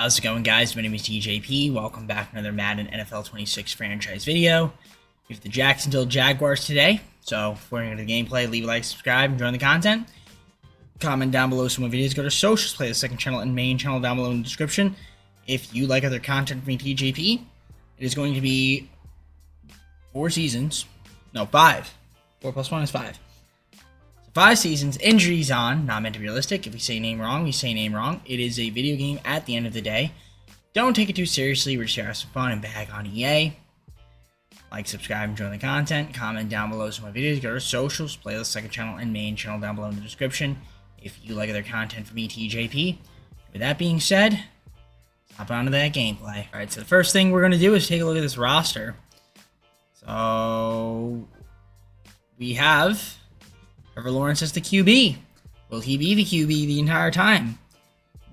How's it going, guys? My name is TJP. Welcome back to another Madden NFL 26 franchise video. We have the Jacksonville Jaguars today. So before we get into the gameplay, leave a like, subscribe, enjoy the content. Comment down below some more videos. Go to socials, play the second channel and main channel down below in the description. If you like other content from me, TJP, it is going to be 4 seasons. No, 5. 4 plus 1 is 5. 5 seasons, injuries on, not meant to be realistic. If we say name wrong, we say name wrong. It is a video game at the end of the day. Don't take it too seriously. We're just here to have some fun and bag on EA. Like, subscribe, enjoy the content. Comment down below some of my videos. Go to socials, playlist, second channel, and main channel down below in the description. If you like other content from me, TJP. With that being said, let's hop on to that gameplay. Alright, so the first thing we're going to do is take a look at this roster. So, we have Trevor Lawrence as the QB. Will he be the QB the entire time?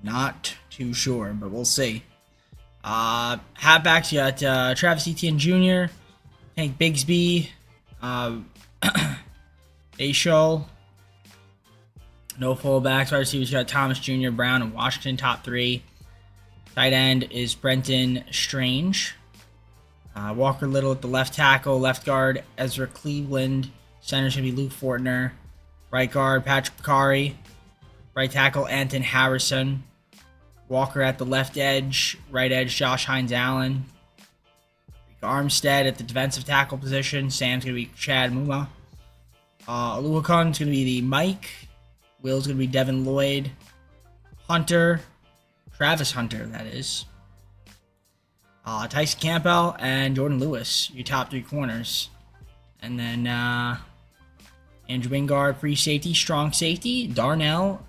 Not too sure, but we'll see. Halfbacks, you got Travis Etienne Jr., Hank Bigsby, Ashol. No fullbacks. Wide receivers, you got Thomas Jr., Brown, and Washington, top 3. Tight end is Brenton Strange. Walker Little at the left tackle. Left guard, Ezra Cleveland. Center should be Luke Fortner. Right guard, Patrick Bakari. Right tackle, Anton Harrison. Walker at the left edge. Right edge, Josh Hines-Allen. Armstead at the defensive tackle position. Sam's going to be Chad Muma. Oluwakon's going to be the Mike. Will's going to be Devin Lloyd. Hunter. Travis Hunter, that is. Tyson Campbell and Jordan Lewis, your top 3 corners. And then Andrew Wingard, free safety, strong safety. Darnell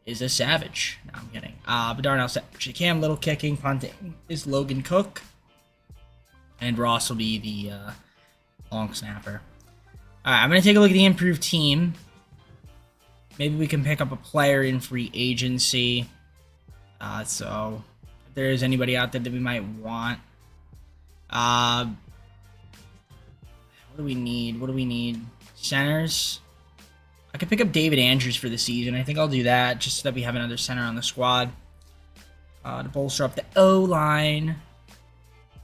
is a savage. No, I'm kidding. But Darnell savage. Cam Little kicking, punting is Logan Cook. And Ross will be the long snapper. Alright, I'm going to take a look at the improved team. Maybe we can pick up a player in free agency. So, if there is anybody out there that we might want. What do we need? What do we need? Centers. I could pick up David Andrews for the season. I think I'll do that just so that we have another center on the squad to bolster up the O-line.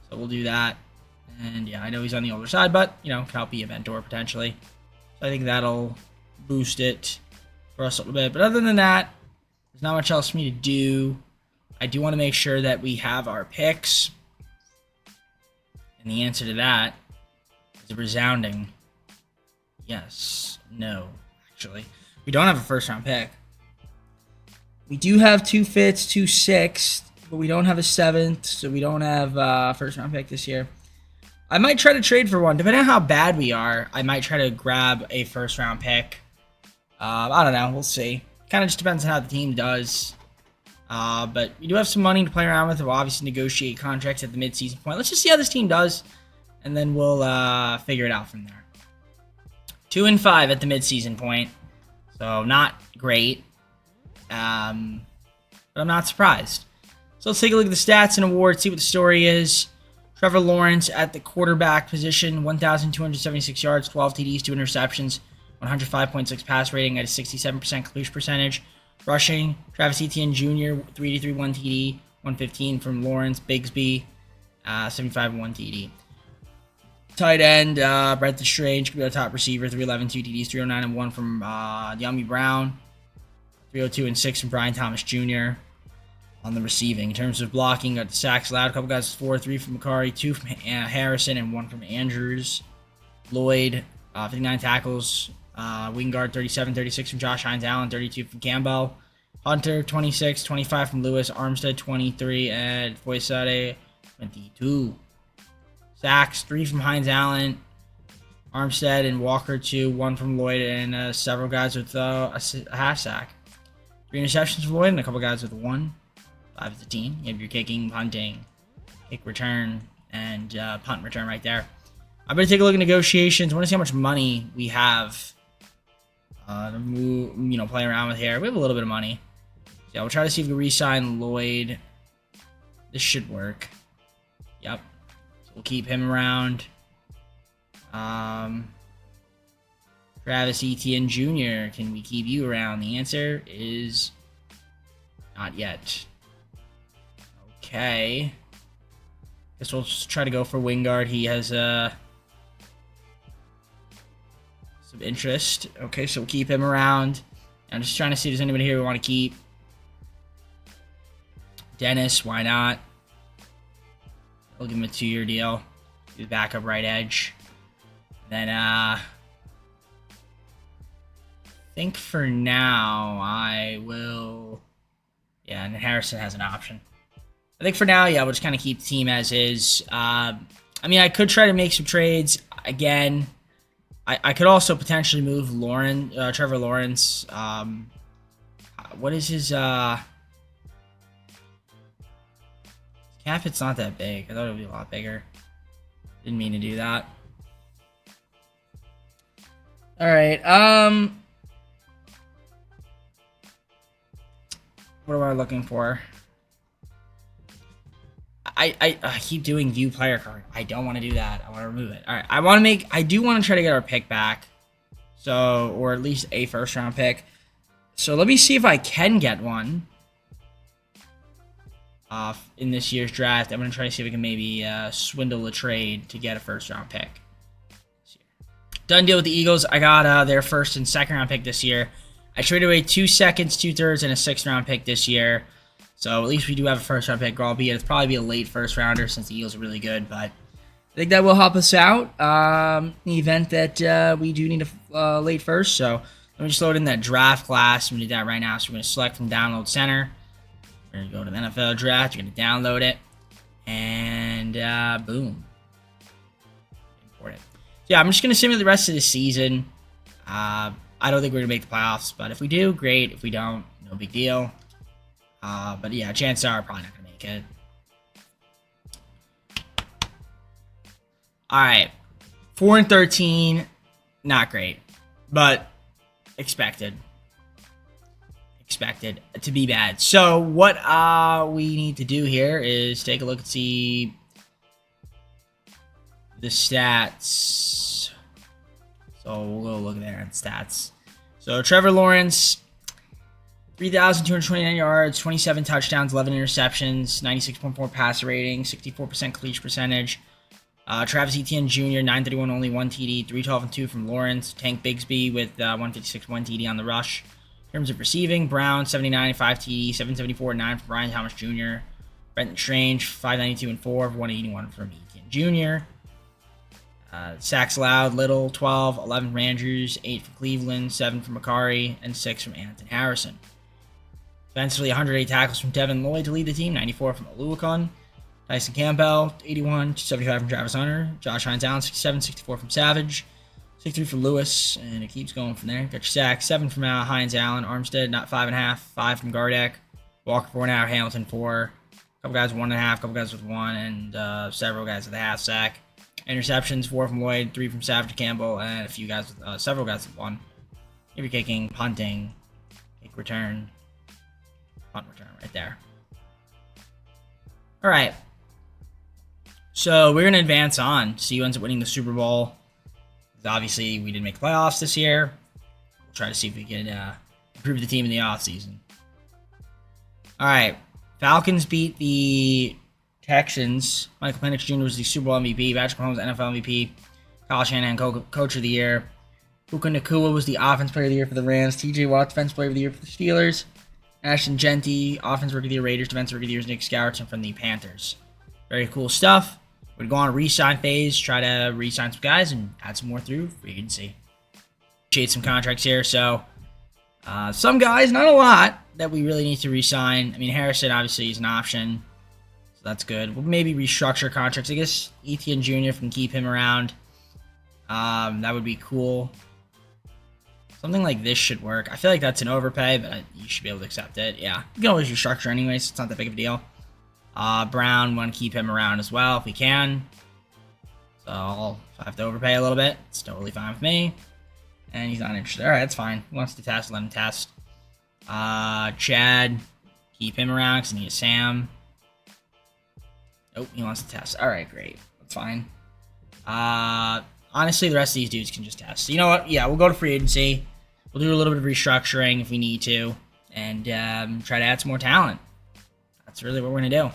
So we'll do that. And yeah, I know he's on the older side, but you know, can help be a mentor potentially. So I think that'll boost it for us a little bit. But other than that, there's not much else for me to do. I do want to make sure that we have our picks. And the answer to that is a resounding yes. No, actually. We don't have a first round pick. We do have 2 5th, 2 6th, but we don't have a 7th, so we don't have a first round pick this year. I might try to trade for one. Depending on how bad we are, I might try to grab a first round pick. I don't know. We'll see. Kind of just depends on how the team does. But we do have some money to play around with. We'll obviously negotiate contracts at the mid-season point. Let's just see how this team does, and then we'll figure it out from there. 2-5 at the mid-season point, so not great, but I'm not surprised. So let's take a look at the stats and awards, see what the story is. Trevor Lawrence at the quarterback position, 1,276 yards, 12 TDs, 2 interceptions, 105.6 pass rating at a 67% completion percentage. Rushing, Travis Etienne Jr., 383, 1 TD, 115 from Lawrence. Bigsby, 75, 1 TD. Tight end, Brenton Strange could be our top receiver, 311, 2 TDs, 309 and 1 from Yummy Brown, 302 and 6 from Brian Thomas Jr. On the receiving. In terms of blocking, got the sacks allowed. A couple guys 4, 3 from Bakari, 2 from Harrison, and 1 from Andrews. Lloyd, 59 tackles. Wingard, 37, 36 from Josh Hines-Allen, 32 from Campbell. Hunter, 26, 25 from Lewis. Armstead, 23, and Foysade, 22. Sacks, 3 from Hines-Allen. Armstead and Walker, 2, 1 from Lloyd, and several guys with a half sack. 3 interceptions from Lloyd, and a couple guys with 1. 5 as a team. You have your kicking, punting, kick return, and punt return right there. I'm going to take a look at negotiations. I want to see how much money we have to move, play around with here. We have a little bit of money. So yeah, we'll try to see if we can re-sign Lloyd. This should work. Yep. So we'll keep him around. Travis Etienne Jr., can we keep you around? The answer is not yet. Okay. Guess we'll just try to go for Wingard. He has some interest. Okay, so we'll keep him around. I'm just trying to see if there's anybody here we want to keep. Dennis, why not? I'll give him a 2-year deal. Do the backup right edge. Then, I think for now, I will... Yeah, and Harrison has an option. I think for now, yeah, we'll just kind of keep the team as is. I mean, I could try to make some trades. Again, I could also potentially move Trevor Lawrence. What is his... cap hit's not that big. I thought it would be a lot bigger. Didn't mean to do that. Alright, what am I looking for? I keep doing view player card. I don't want to do that. I want to remove it. Alright, I do want to try to get our pick back. So, or at least a first round pick. So let me see if I can get one. In this year's draft. I'm going to try to see if we can maybe swindle a trade to get a first round pick. Done deal with the Eagles. I got their first and second round pick this year. I traded away 2 seconds, 2 thirds, and a 6th round pick this year. So at least we do have a first round pick, albeit it's probably be a late first rounder since the Eagles are really good. But I think that will help us out in the event that we do need a late first. So let me just load in that draft class. I'm going to do that right now. So we're going to select from download center. We're going to go to the NFL draft. You're going to download it. And boom. Import it. So yeah, I'm just going to simulate the rest of the season. I don't think we're going to make the playoffs. But if we do, great. If we don't, no big deal. But yeah, chances are I'm probably not going to make it. Alright. 4-13. Not great. But expected to be bad. So what we need to do here is take a look and see the stats. So we'll go look there at stats. So Trevor Lawrence, 3,229 yards, 27 touchdowns, 11 interceptions, 96.4 passer rating, 64% completion percentage. Travis Etienne Jr., 931 only, 1 TD, 312 and 2 from Lawrence. Tank Bigsby with 156, 1 TD on the rush. In terms of receiving, Brown, 79, 5 TD, 774, 9 from Brian Thomas Jr. Brenton Strange, 592 and 4, 181 from Etienne Jr. Sacks allowed, Little, 12, 11 from Andrews, 8 from Cleveland, 7 from Macari, and 6 from Anthony Harrison. Defensively, 108 tackles from Devin Lloyd to lead the team, 94 from Oluokun. Tyson Campbell, 81, 75 from Travis Hunter. Josh Hines Allen, 67, 64 from Savage. 63 from Lewis, and it keeps going from there. Got your sack, 7 from Hines Allen. Armstead, not 5.5. 5 from Gardeck. Walker, 4.5. Hamilton, 4. Couple guys with 1.5. Couple guys with 1, and several guys with a half sack. Interceptions, 4 from Lloyd, 3 from Savage Campbell, and a few guys with several guys with 1. Maybe kicking, punting, kick return, punt return right there. All right. So we're going to advance on. See who ends up winning the Super Bowl. Obviously, we didn't make the playoffs this year. We'll try to see if we can improve the team in the offseason. All right. Falcons beat the Texans. Michael Penix Jr. was the Super Bowl MVP. Patrick Mahomes, NFL MVP. Kyle Shanahan, Coach of the Year. Puka Nacua was the Offense Player of the Year for the Rams. TJ Watt, Defense Player of the Year for the Steelers. Ashton Genty, Offense Rookie of the Year, Raiders. Defensive Rookie of the Year, Nick Skouertson from the Panthers. Very cool stuff. We're going to go on a re-sign phase, try to re-sign some guys and add some more through free agency. Shade some contracts here, so some guys, not a lot, that we really need to re-sign. I mean, Harrison obviously is an option, so that's good. We'll maybe restructure contracts. I guess Etienne Jr., if we can keep him around, that would be cool. Something like this should work. I feel like that's an overpay, but you should be able to accept it. Yeah, you can always restructure anyway, so it's not that big of a deal. Brown, want to keep him around as well if we can. So if I have to overpay a little bit, it's totally fine with me. And he's not interested. Alright, that's fine. He wants to test, let him test. Chad, keep him around because I need a Sam. Nope, he wants to test. Alright, great. That's fine. Honestly, the rest of these dudes can just test. So you know what? Yeah, we'll go to free agency. We'll do a little bit of restructuring if we need to. And try to add some more talent. That's really what we're going to do.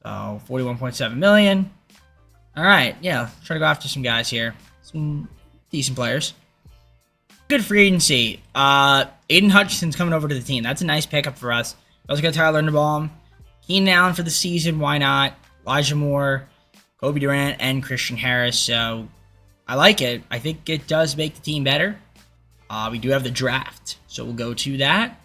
So 41.7 million. All right, yeah, try to go after some guys here. Some decent players. Good free agency. Aiden Hutchinson's coming over to the team. That's a nice pickup for us. Also got Tyler Linderbaum. Keenan Allen for the season. Why not? Elijah Moore, Kobe Durant, and Christian Harris. So I like it. I think it does make the team better. We do have the draft, so we'll go to that.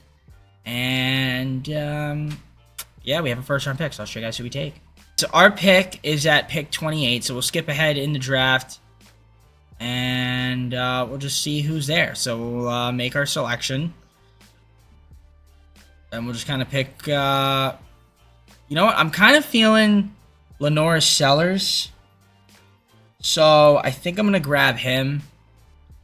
And yeah, we have a first-round pick, so I'll show you guys who we take. So our pick is at pick 28, so we'll skip ahead in the draft. And we'll just see who's there. So we'll make our selection. And we'll just kind of pick... you know what? I'm kind of feeling Lenora Sellers. So I think I'm going to grab him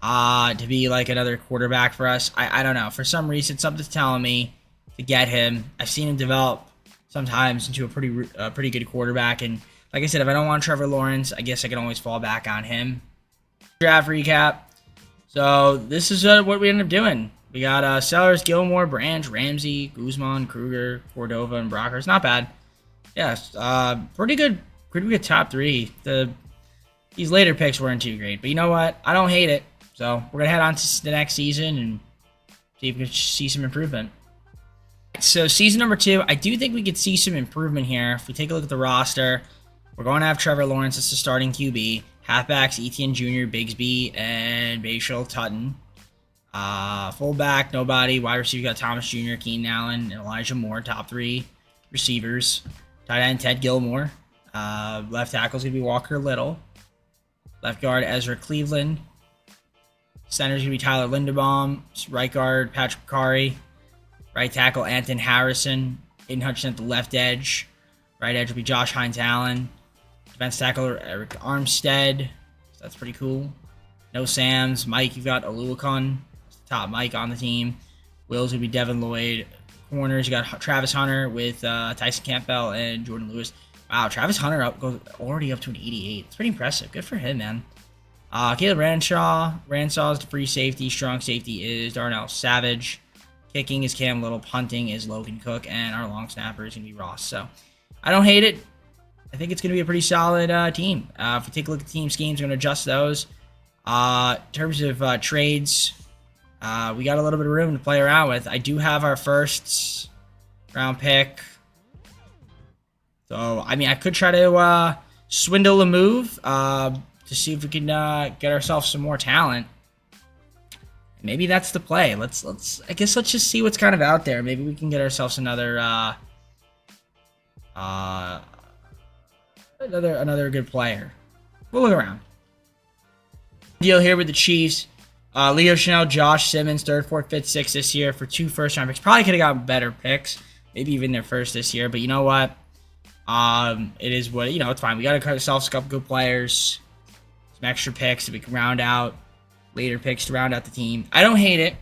to be like another quarterback for us. I don't know. For some reason, something's telling me to get him. I've seen him develop sometimes into a pretty good quarterback. And like I said, if I don't want Trevor Lawrence, I guess I can always fall back on him. Draft recap. So this is what we ended up doing. We got Sellers, Gilmore, Branch, Ramsey, Guzman, Kruger, Cordova, and Brocker. It's not bad. Yeah, pretty good top three. These later picks weren't too great, but you know what? I don't hate it. So we're gonna head on to the next season and see if we can see some improvement. So season number 2, I do think we could see some improvement here. If we take a look at the roster, we're going to have Trevor Lawrence as the starting QB. Halfbacks, Etienne Jr., Bigsby, and Bashal Tutton. Fullback, nobody. Wide receiver, got Thomas Jr., Keenan Allen, and Elijah Moore. Top 3 receivers. Tight end, Ted Gilmore. Left tackle is going to be Walker Little. Left guard, Ezra Cleveland. Center is going to be Tyler Linderbaum. Right guard, Patrick Kari. Right tackle, Anton Harrison. Aiden Hutchinson at the left edge. Right edge will be Josh Hines Allen. Defense tackle, Eric Armstead. So that's pretty cool. No Sams. Mike, you've got Aluakon. Top Mike on the team. Will's going to be Devin Lloyd. Corners, you got Travis Hunter with Tyson Campbell and Jordan Lewis. Wow, Travis Hunter goes already up to an 88. It's pretty impressive. Good for him, man. Caleb Ranshaw is the free safety. Strong safety is Darnell Savage. Kicking is Cam Little. Punting is Logan Cook. And our long snapper is going to be Ross. So I don't hate it. I think it's going to be a pretty solid team. If we take a look at the team schemes, we're going to adjust those. In terms of trades, we got a little bit of room to play around with. I do have our first round pick. So, I mean, I could try to swindle a move to see if we can get ourselves some more talent. Maybe that's the play. I guess let's just see what's kind of out there. Maybe we can get ourselves another good player. We'll look around. Deal here with the Chiefs. Leo Chanel, Josh Simmons, 3rd, 4th, 5th, 6th this year for 2 first-round picks. Probably could have gotten better picks. Maybe even their first this year. But you know what? It is what, it's fine. We got to cut ourselves a couple good players. Some extra picks so we can round out. Later picks to round out the team. I don't hate it.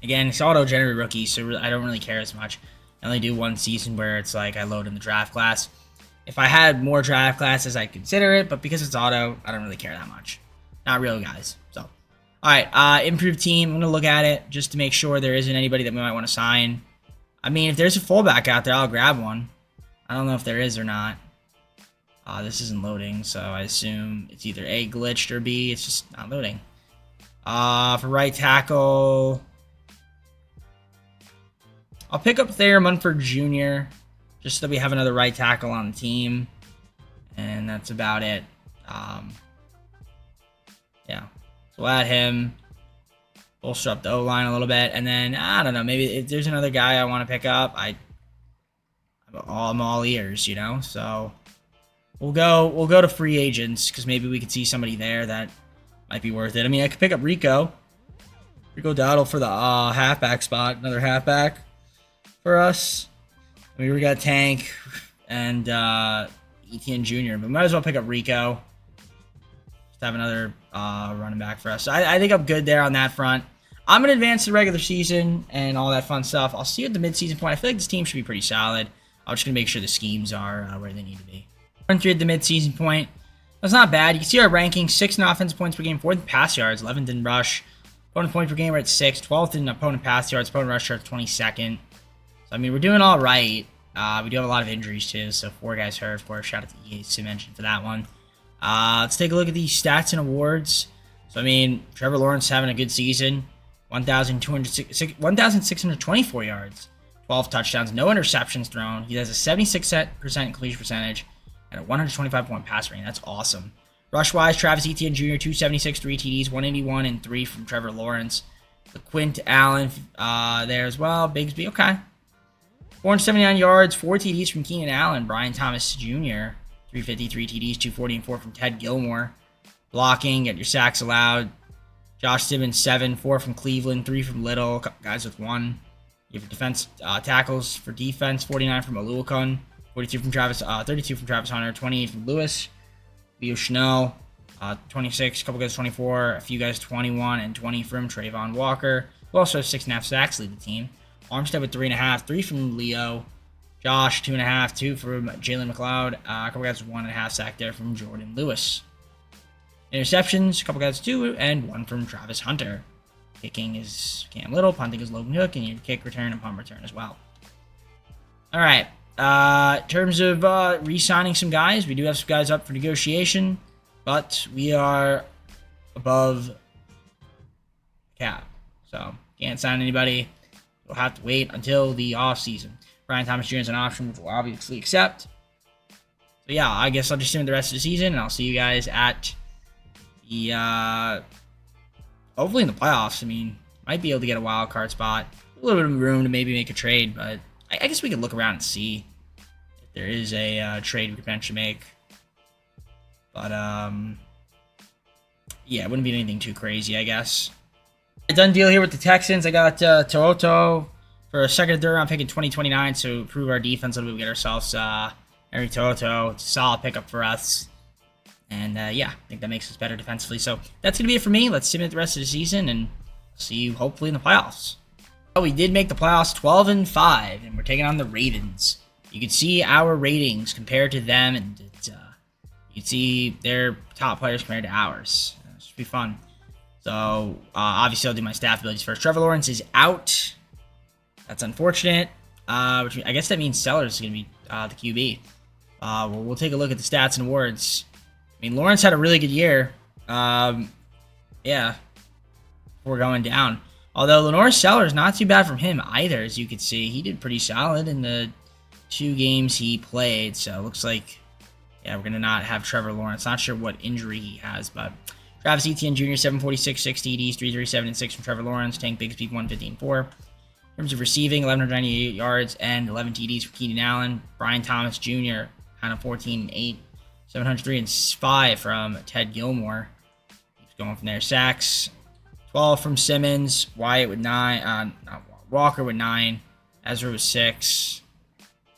Again, it's auto-generated rookies, so I don't really care as much. I only do one season where it's like I load in the draft class. If I had more draft classes, I'd consider it, but because it's auto, I don't really care that much. Not real, guys. So, all right, improved team. I'm going to look at it just to make sure there isn't anybody that we might want to sign. I mean, if there's a fullback out there, I'll grab one. I don't know if there is or not. This isn't loading, so I assume it's either A, glitched, or B, it's just not loading. For right tackle, I'll pick up Thayer Munford Jr., just so that we have another right tackle on the team. And that's about it. Yeah. So we'll add him. Bolster up the O-line a little bit. And then, I don't know, maybe if there's another guy I want to pick up, I'm all ears, So we'll go to free agents, because maybe we could see somebody there that might be worth it. I mean, I could pick up Rico Dowdle for the halfback spot. Another halfback for us. I mean, we got Tank and Etienne Jr., but might as well pick up Rico. Just have another running back for us. So I think I'm good there on that front. I'm going to advance to the regular season and all that fun stuff. I'll see you at the midseason point. I feel like this team should be pretty solid. I'm just going to make sure the schemes are where they need to be. Run through at the midseason point. That's not bad. You can see our ranking: 6th in offensive points per game, 4th in pass yards, 11th in rush. Opponent points per game, we're at 6th, 12th in opponent pass yards, opponent rush yards, 22nd. So, I mean, we're doing all right. We do have a lot of injuries too, so 4 guys hurt. Of course, shout out to EA Sim Engine for that one. Let's take a look at the stats and awards. So, I mean, Trevor Lawrence having a good season. 1,624 yards, 12 touchdowns, no interceptions thrown. He has a 76% completion percentage and a 125-point pass rating. That's awesome. Rush-wise, Travis Etienne Jr., 276, 3 TDs, 181, and 3 from Trevor Lawrence. Quint Allen there as well. Bigsby, okay. 479 yards, 4 TDs from Keenan Allen. Brian Thomas Jr., 353 TDs, 240, and 4 from Ted Gilmore. Blocking, get your sacks allowed. Josh Simmons, 7, 4 from Cleveland, 3 from Little. A couple guys with 1. You have defense tackles for defense, 49 from Aluakun, 32 from Travis Hunter, 28 from Lewis. Leo Schnell, 26, a couple guys 24, a few guys 21, and 20 from Trayvon Walker, who also has 6.5 sacks, lead the team. Armstead with 3.5, 3 from Leo. Josh, 2.5, 2 from Jalen McLeod. A couple guys with 1.5 sack there from Jordan Lewis. Interceptions, a couple guys 2, and 1 from Travis Hunter. Kicking is Cam Little, punting is Logan Hook, and your kick return and punt return as well. All right. In terms of re-signing some guys, we do have some guys up for negotiation, but we are above cap, so can't sign anybody. We'll have to wait until the offseason. Brian Thomas Jr. is an option, which we'll obviously accept. So yeah, I guess I'll just see him the rest of the season, and I'll see you guys at the hopefully in the playoffs. I mean, might be able to get a wild card spot, a little bit of room to maybe make a trade, but I guess we could look around and see if there is a trade we could potentially make. But, yeah, it wouldn't be anything too crazy, I guess. A done deal here with the Texans. I got To'oto for a second and third round pick in 2029 to improve our defense a little bit. We get ourselves Henry To'oto. It's a solid pickup for us. And, yeah, I think that makes us better defensively. So that's going to be it for me. Let's simulate the rest of the season and see you hopefully in the playoffs. We did make the playoffs 12-5, and we're taking on the Ravens. You can see our ratings compared to them, and you can see their top players compared to ours. It should be fun. So, obviously, I'll do my staff abilities first. Trevor Lawrence is out. That's unfortunate. Which I guess that means Sellers is going to be the QB. We'll take a look at the stats and awards. I mean, Lawrence had a really good year. Yeah, before going down. Although Lenore Sellers, not too bad from him either, as you can see. He did pretty solid in the 2 games he played. So it looks like, yeah, we're going to not have Trevor Lawrence. Not sure what injury he has, but Travis Etienne Jr., 746, 6 TDs, 337, and 6 from Trevor Lawrence. Tank Bigsby, 115, 4. In terms of receiving, 1,198 yards and 11 TDs for Keenan Allen. Brian Thomas Jr., kind of 14 and 8. 703 and 5 from Ted Gilmore. Keeps going from there. Sacks, 12 from Simmons. Wyatt with 9. Walker with 9. Ezra with 6.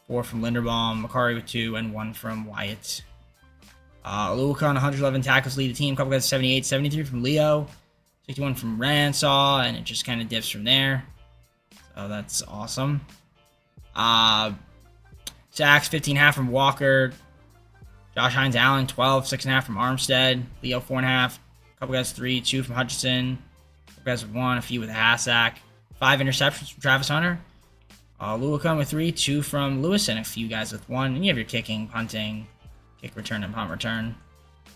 4 from Linderbaum. McCarry with 2. And 1 from Wyatt. Aluakun, 111 tackles, lead the team. Couple guys 78. 73 from Leo. 61 from Ransaw. And it just kind of dips from there. So that's awesome. Sacks, 15.5 from Walker. Josh Hines Allen, 12, 6.5 from Armstead. Leo, 4.5. Couple guys 3, 2 from Hutchinson. Couple guys with 1, a few with a half sack. 5 interceptions from Travis Hunter. Aluakun with 3, 2 from Lewis, and a few guys with 1. And you have your kicking, punting, kick return, and punt return. So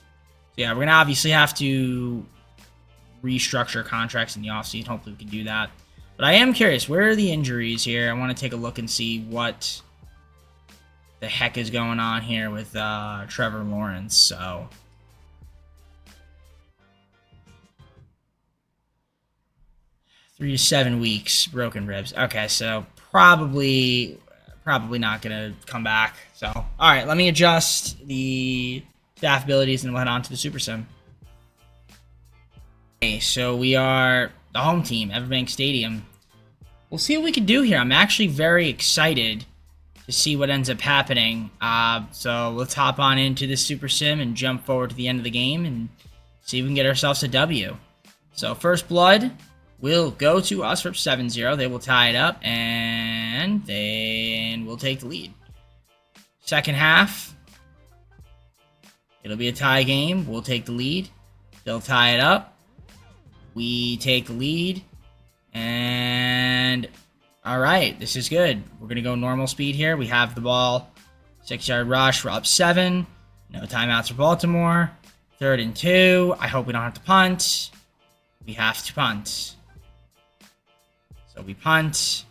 yeah, we're going to obviously have to restructure contracts in the offseason. Hopefully we can do that. But I am curious, where are the injuries here? I want to take a look and see what the heck is going on here with Trevor Lawrence. So 3 to 7 weeks, broken ribs. Okay, so probably not gonna come back. So all right, let me adjust the staff abilities and we'll head on to the Super Sim. Okay, so we are the home team, Everbank Stadium. We'll see what we can do here. I'm actually very excited to see what ends up happening. So let's hop on into the Super Sim and jump forward to the end of the game and see if we can get ourselves a W. So first blood will go to us for 7-0. They will tie it up, and then we'll take the lead. Second half, it'll be a tie game. We'll take the lead. They'll tie it up. We take the lead, and All right, this is good. We're going to go normal speed here. We have the ball. 6-yard rush. We're up 7. No timeouts for Baltimore. 3rd and 2. I hope we don't have to punt. We have to punt. So we punt.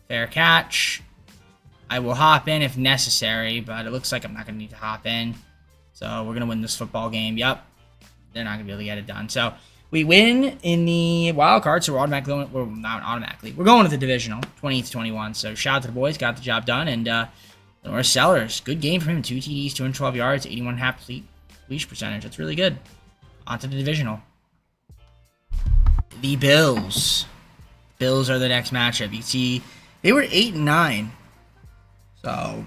Fair catch. I will hop in if necessary, but it looks like I'm not going to need to hop in. So we're going to win this football game. Yep. They're not going to be able to get it done. So we win in the wild card, so we're automatically going, well, not automatically. We're going to the divisional, 20-21. So shout out to the boys, got the job done. And Norris Sellers, good game for him. 2 TDs, 212 yards, 81.5% completion percentage. That's really good. On to the divisional. The Bills. Bills are the next matchup. You see, they were 8-9. So,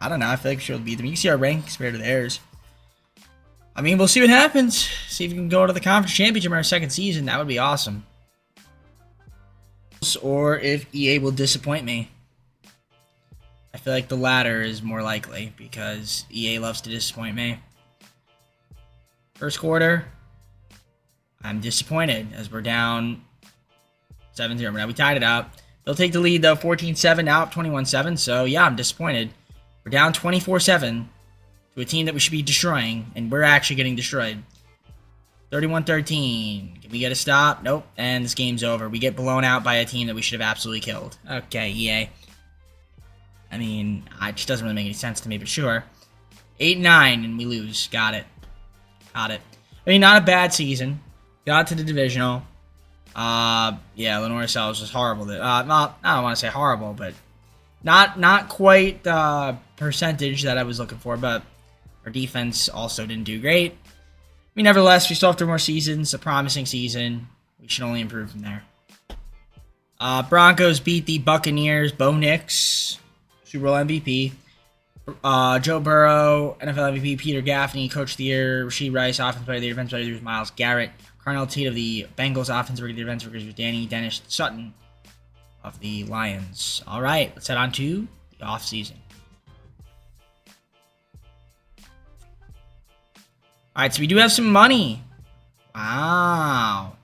I don't know. I feel like we should beat them. You can see our rankings compared to theirs. I mean, we'll see what happens. See if we can go to the conference championship in our second season. That would be awesome. Or if EA will disappoint me. I feel like the latter is more likely because EA loves to disappoint me. First quarter, I'm disappointed as we're down 7-0. Now we tied it up. They'll take the lead though, 14-7, now up 21-7. So yeah, I'm disappointed. We're down 24-7 to a team that we should be destroying, and we're actually getting destroyed. 31-13. Can we get a stop? Nope. And this game's over. We get blown out by a team that we should have absolutely killed. Okay, EA. I mean, it just doesn't really make any sense to me, but sure. 8-9, and we lose. Got it. Got it. I mean, not a bad season. Got to the divisional. Yeah, Lenore Sellers was horrible. I don't want to say horrible, but not quite the percentage that I was looking for, but our defense also didn't do great. I mean, nevertheless, we still have 3 more seasons, a promising season. We should only improve from there. Broncos beat the Buccaneers. Bo Nix, Super Bowl MVP. Joe Burrow, NFL MVP. Peter Gaffney, Coach of the Year. Rashee Rice, Offensive Player of the Year. Defensive Player of the Year was Myles Garrett. Carnell Tate of the Bengals, Offensive Rookie of the Year. Defensive Rookie was Danny Dennis Sutton of the Lions. All right, let's head on to the offseason. All right, so we do have some money. Wow.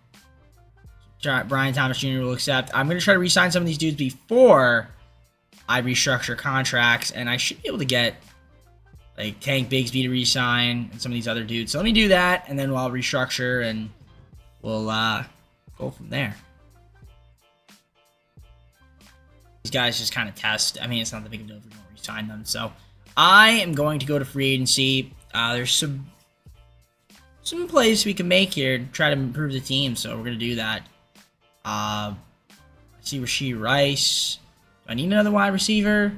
Brian Thomas Jr. will accept. I'm going to try to re-sign some of these dudes before I restructure contracts, and I should be able to get like Tank Bigsby to re-sign and some of these other dudes. So let me do that, and then I'll restructure, and we'll go from there. These guys just kind of test. I mean, it's not that big of a deal if we don't re-sign them. So I am going to go to free agency. There's some plays we can make here to try to improve the team, so we're going to do that. I see Rashee Rice. Do I need another wide receiver?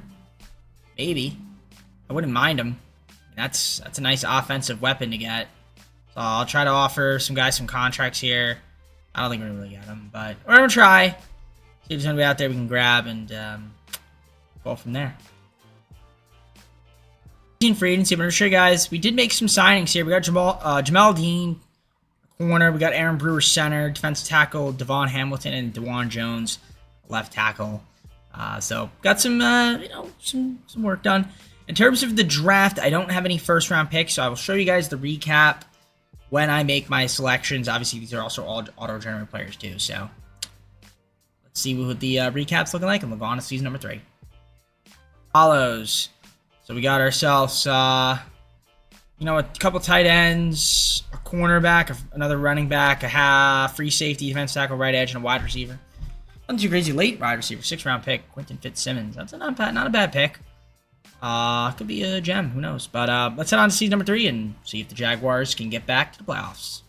Maybe. I wouldn't mind him. That's a nice offensive weapon to get. So I'll try to offer some guys some contracts here. I don't think we're going to really get them, but we're going to try. See if there's anybody out there we can grab and go from there. In free agency, I'm going to show you guys, we did make some signings here. We got Jamal Dean, corner. We got Aaron Brewer, center. Defensive tackle, Devon Hamilton, and DeJuan Jones, left tackle. So got some, some work done. In terms of the draft, I don't have any first-round picks, so I will show you guys the recap when I make my selections. Obviously, these are also all auto-generated players too, so let's see what the recap's looking like, and we'll go on to season number 3. Follows. So we got ourselves, a couple tight ends, a cornerback, another running back, a free safety, defense tackle, right edge, and a wide receiver. Nothing too crazy. Late wide receiver, 6th-round pick, Quentin Fitzsimmons. That's not a bad pick. Could be a gem. Who knows? But let's head on to season number 3 and see if the Jaguars can get back to the playoffs.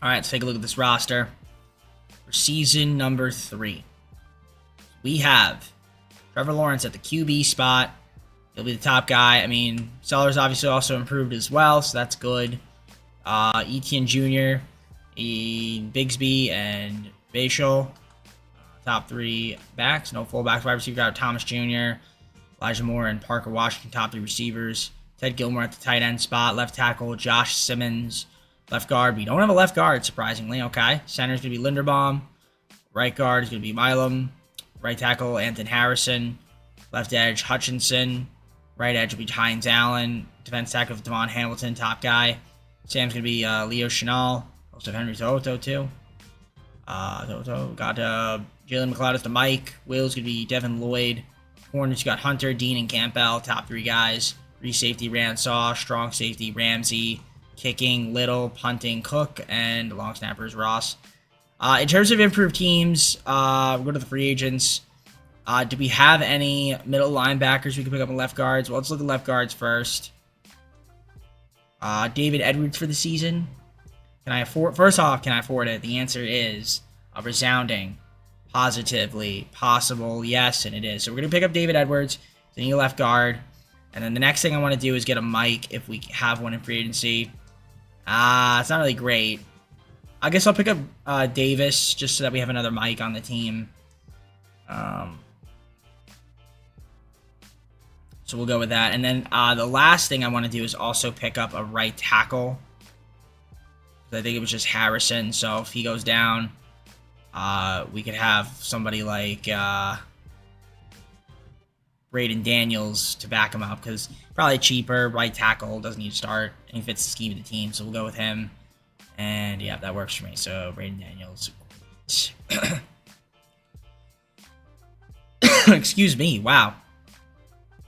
All right, let's take a look at this roster. For season number 3, we have Trevor Lawrence at the QB spot. He'll be the top guy. I mean, Sellers obviously also improved as well, so that's good. Etienne Jr., Bigsby, and Bashal. Top 3 backs. No fullbacks. Wide receiver got Thomas Jr., Elijah Moore, and Parker Washington. Top 3 receivers. Ted Gilmore at the tight end spot. Left tackle, Josh Simmons. Left guard, we don't have a left guard, surprisingly. Okay. Center is going to be Linderbaum. Right guard is going to be Milam. Right tackle, Anthony Harrison. Left edge, Hutchinson. Right edge will be Hines Allen. Defense tackle, Devon Hamilton, top guy. Sam's going to be Leo Chenal. Also Henry Toto, too. Toto. Got Jalen McLeod as the Mike. Will's going to be Devin Lloyd. Corners, you got Hunter, Dean, and Campbell. Top 3 guys. Free safety, Ransaw. Strong safety, Ramsey. Kicking, Little. Punting, Cook. And long snappers, Ross. In terms of improved teams, we'll go to the free agents. Do we have any middle linebackers we can pick up in left guards? Well, let's look at left guards first. David Edwards for the season. Can I afford? First off, can I afford it? The answer is a resounding, positively, possible yes, and it is. So we're gonna pick up David Edwards. Then you left guard, and then the next thing I want to do is get a Mike if we have one in free agency. It's not really great. I guess I'll pick up Davis just so that we have another Mike on the team. So we'll go with that. And then the last thing I want to do is also pick up a right tackle. I think it was just Harrison. So if he goes down, we could have somebody like Braden Daniels to back him up because probably cheaper. Right tackle doesn't need to start, and he fits the scheme of the team. So we'll go with him. And yeah, that works for me. So Braden Daniels. Excuse me. Wow.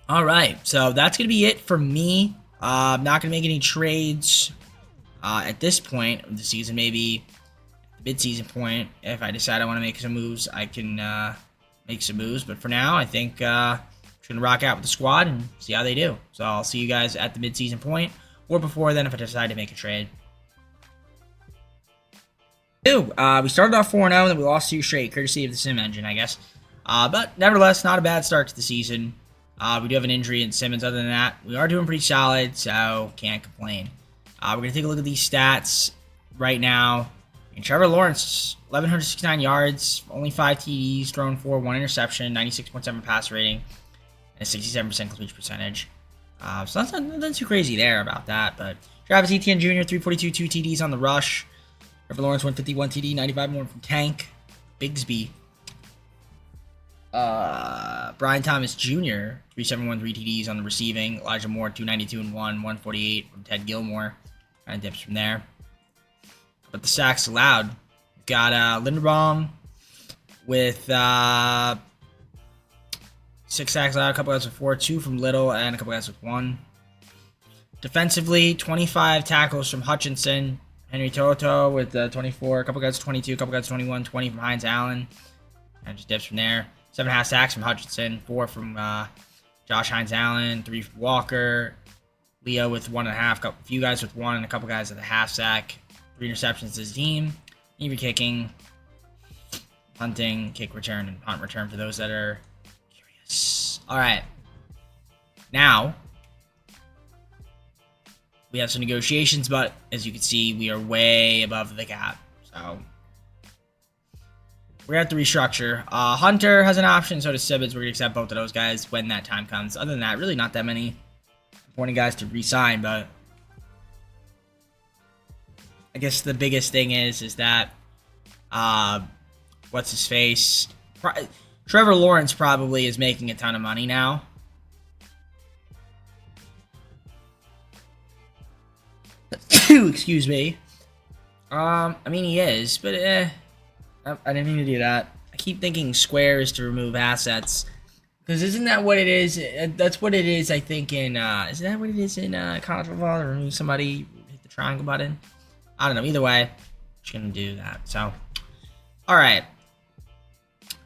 All right. So that's going to be it for me. I'm not going to make any trades at this point of the season. Maybe mid-season point. If I decide I want to make some moves, I can make some moves. But for now, I think I'm just going to rock out with the squad and see how they do. So I'll see you guys at the mid-season point or before then if I decide to make a trade. We started off 4-0, and then we lost 2 straight, courtesy of the sim engine, I guess. But nevertheless, not a bad start to the season. We do have an injury in Simmons. Other than that, we are doing pretty solid, so can't complain. We're going to take a look at these stats right now. And Trevor Lawrence, 1,169 yards, only 5 TDs, thrown for 1 interception, 96.7 pass rating, and a 67% completion percentage. So nothing too crazy there about that. But Travis Etienne Jr., 342, 2 TDs on the rush. Trevor Lawrence, 151 TD, 95 more from Tank. Bigsby. Brian Thomas Jr., 371, 3 TDs on the receiving. Elijah Moore, 292 and 1, 148 from Ted Gilmore. Kind of dips from there. But the sacks allowed. We've got Linderbaum with 6 sacks allowed, a couple guys with 4, 2 from Little, and a couple guys with 1. Defensively, 25 tackles from Hutchinson. Henry Toto with 24, a couple guys 22, a couple guys 21, 20 from Hines Allen. And just dips from there. 7.5 sacks from Hutchinson, 4 from Josh Hines Allen, 3 from Walker. Leo with 1.5, a few guys with 1, and a couple guys with a half sack. 3 interceptions to his team. Even kicking, punting, kick return, and punt return for those that are curious. All right. Now, we have some negotiations, but as you can see, we are way above the cap. So we're going to have to restructure. Hunter has an option, so does Simmons. We're going to accept both of those guys when that time comes. Other than that, really not that many important guys to re-sign, but I guess the biggest thing is that what's his face? Trevor Lawrence probably is making a ton of money now. Excuse me. I mean, he is, but I didn't mean to do that. I keep thinking square is to remove assets. Because isn't that what it is? That's what it is, I think, in... isn't that what it is in college football? To remove somebody, hit the triangle button? I don't know. Either way, I'm just going to do that. So, alright.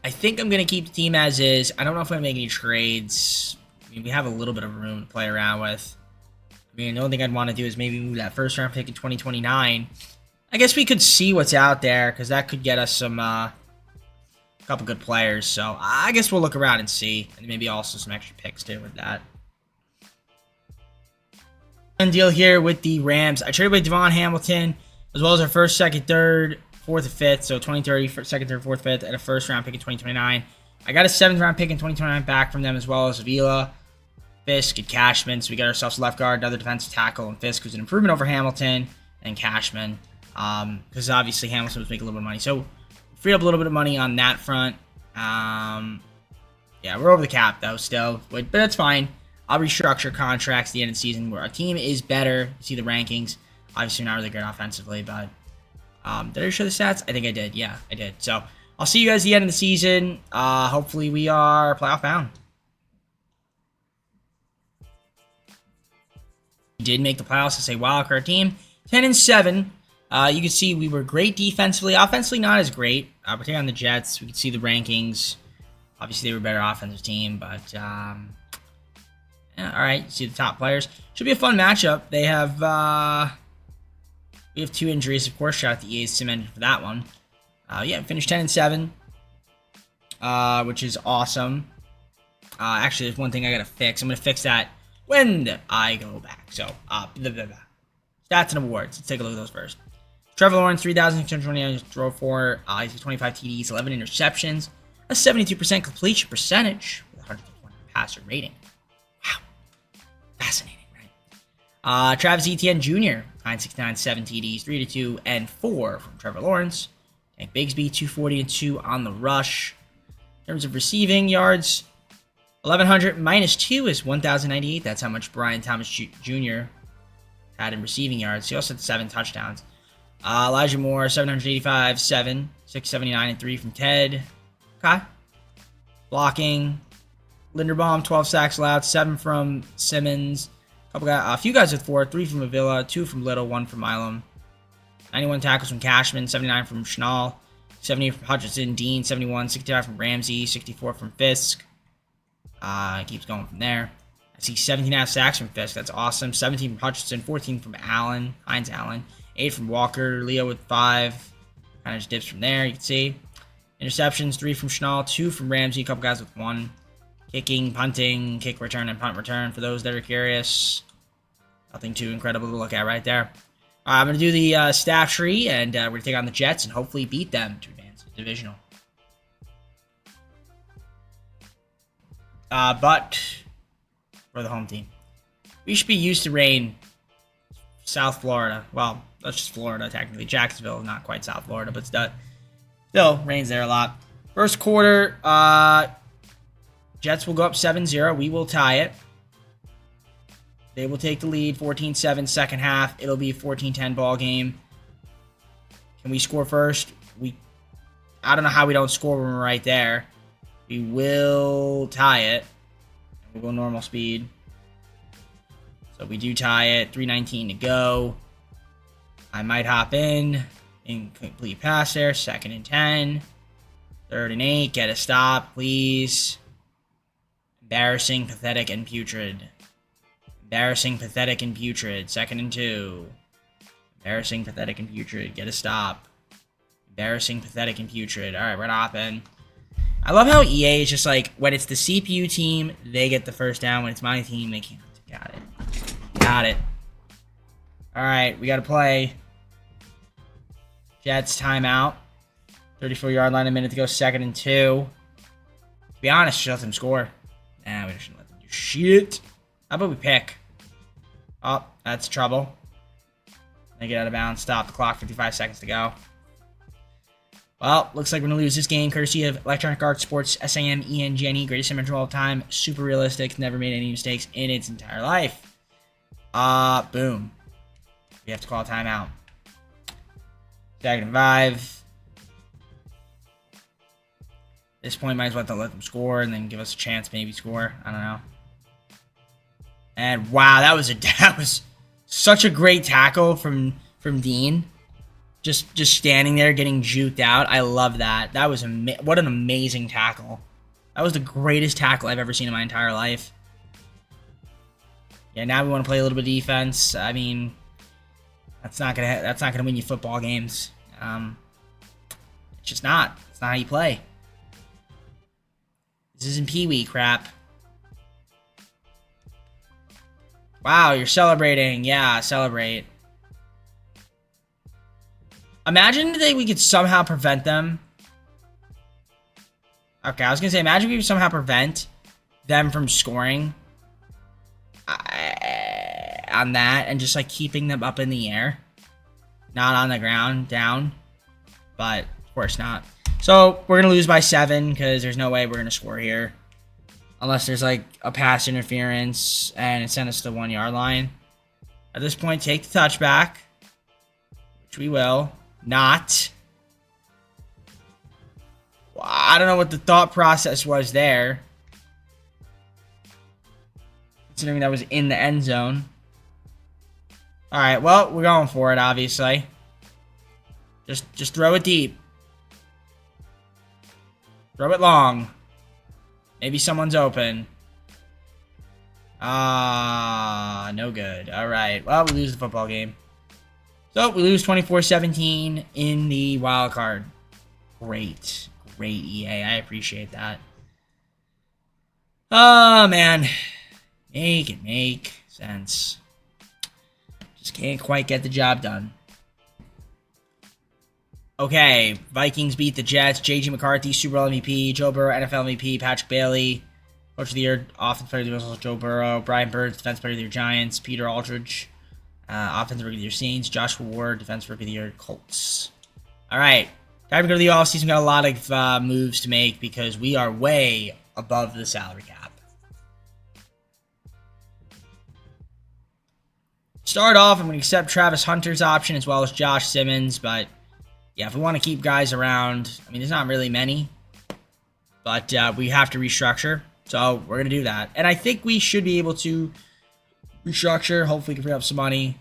I think I'm going to keep the team as is. I don't know if I'm going to make any trades. I mean, we have a little bit of room to play around with. I mean, the only thing I'd want to do is maybe move that first round pick in 2029. I guess we could see what's out there, because that could get us some, couple good players. So, I guess we'll look around and see. And maybe also some extra picks, too, with that. And deal here with the Rams. I traded away Devon Hamilton, as well as our first, second, third, fourth, and fifth. So, 2030, second, third, fourth, fifth, and a first round pick in 2029. I got a 7th round pick in 2029 back from them, as well as Avila, Fisk, and Cashman. So we got ourselves a left guard, another defensive tackle, and Fisk, who's an improvement over Hamilton, and Cashman. Because obviously Hamilton was making a little bit of money. So freed up a little bit of money on that front. Yeah, we're over the cap, though, still. But that's fine. I'll restructure contracts at the end of the season where our team is better. You see the rankings. Obviously not really good offensively, but did I show the stats? I think I did. Yeah, I did. So I'll see you guys at the end of the season. Hopefully we are playoff bound. We did make the playoffs as a wildcard team. 10-7. You can see we were great defensively. Offensively, not as great. We're taking on the Jets. We can see the rankings. Obviously, they were a better offensive team, but yeah, all right. See the top players. Should be a fun matchup. They have we have 2 injuries, of course. Shout out to EA's cemented for that one. Yeah, finished 10-7, which is awesome. Actually, there's one thing I gotta fix. I'm gonna fix that when I go back. So, stats and awards. Let's take a look at those first. Trevor Lawrence, 3,629 throw for. He's 25 TDs, 11 interceptions, a 72% completion percentage with 151 passer rating. Wow, fascinating, right? Travis Etienne Jr., 969, 7 TDs, 3-2 and 4 from Trevor Lawrence. Tank Bigsby, 240 and 2 on the rush. In terms of receiving yards, 1,100 minus 2 is 1,098. That's how much Brian Thomas Jr. had in receiving yards. He also had 7 touchdowns. Elijah Moore, 785, 7, 679 and 3 from Ted. Okay. Blocking. Linderbaum, 12 sacks allowed, 7 from Simmons. A few guys with 4, 3 from Avila, 2 from Little, 1 from Milam. 91 tackles from Cashman, 79 from Schnall, 70 from Hutchinson, Dean, 71, 65 from Ramsey, 64 from Fisk. Keeps going from there. I see 17.5 sacks from Fisk. That's awesome. 17 from Hutchinson, 14 from Allen, Hines Allen, 8 from Walker, Leo with 5. Kind of just dips from there, you can see. Interceptions, 3 from Schnall, 2 from Ramsey, a couple guys with 1. Kicking, punting, kick return, and punt return for those that are curious. Nothing too incredible to look at right there. I'm going to do the staff tree, and we're going to take on the Jets and hopefully beat them to advance to the divisional. But for the home team, we should be used to rain. South Florida. Well, that's just Florida, technically. Jacksonville is not quite South Florida, but still rains there a lot. First quarter, Jets will go up 7-0. We will tie it. They will take the lead 14-7 second half. It'll be a 14-10 ball game. Can we score first? I don't know how we don't score when we're right there. We will tie it. We'll go normal speed. So we do tie it. 3:19 to go. I might hop in. Incomplete pass there. 2nd and 10. 3rd and 8. Get a stop, please. Embarrassing, pathetic, and putrid. Embarrassing, pathetic, and putrid. 2nd and 2. Embarrassing, pathetic, and putrid. Get a stop. Embarrassing, pathetic, and putrid. Alright, we're gonna hop in. I love how EA is just like, when it's the CPU team, they get the first down. When it's my team, they can't. Got it. Got it. Alright, we gotta play. Jets timeout. 34-yard line, a minute to go. 2nd and 2. To be honest, just let them score. Nah, we shouldn't let them do shit. How about we pick? Oh, that's trouble. They get out of bounds. Stop the clock. 55 seconds to go. Well, looks like we're going to lose this game courtesy of Electronic Arts Sports SAMENGNE. Greatest image of all time. Super realistic. Never made any mistakes in its entire life. Boom. We have to call a timeout. 2nd and 5. At this point, might as well let them score and then give us a chance maybe score. I don't know. And wow, that was such a great tackle from Dean. Just standing there getting juked out. I love that. That was what an amazing tackle. That was the greatest tackle I've ever seen in my entire life. Yeah, now we want to play a little bit of defense. I mean, that's not gonna win you football games. It's just not. It's not how you play. This isn't Pee-wee crap. Wow, you're celebrating. Yeah, celebrate. Imagine that we could somehow prevent them. Okay, I was going to say, imagine we could somehow prevent them from scoring on that and just, like, keeping them up in the air. Not on the ground, down. But, of course not. So, we're going to lose by 7 because there's no way we're going to score here. Unless there's, like, a pass interference and it sends us to the 1-yard line. At this point, take the touchback. which we will not. Well, I don't know what the thought process was there, considering that was in the end zone. All right, well, we're going for it, obviously. Just throw it deep. Throw it long. Maybe someone's open. No good. All right. Well, we lose the football game. So, we lose 24-17 in the wild card. Great. Great, EA. I appreciate that. Oh, man. Make it make sense. Just can't quite get the job done. Okay, Vikings beat the Jets. J.J. McCarthy, Super Bowl MVP. Joe Burrow, NFL MVP. Patrick Bailey, Coach of the Year. Offensive Player of the Year, Joe Burrow. Brian Burns, Defensive Player of the Year, Giants. Peter Aldridge, Offensive Rookie of the Year, Saints. Joshua Ward, Defensive Rookie of the Year, Colts. All right, time to go to the offseason. We got a lot of moves to make because we are way above the salary cap. Start off, I'm going to accept Travis Hunter's option as well as Josh Simmons, but yeah, if we want to keep guys around, I mean, there's not really many, but we have to restructure, so we're going to do that. And I think we should be able to restructure. Hopefully, we can free up some money.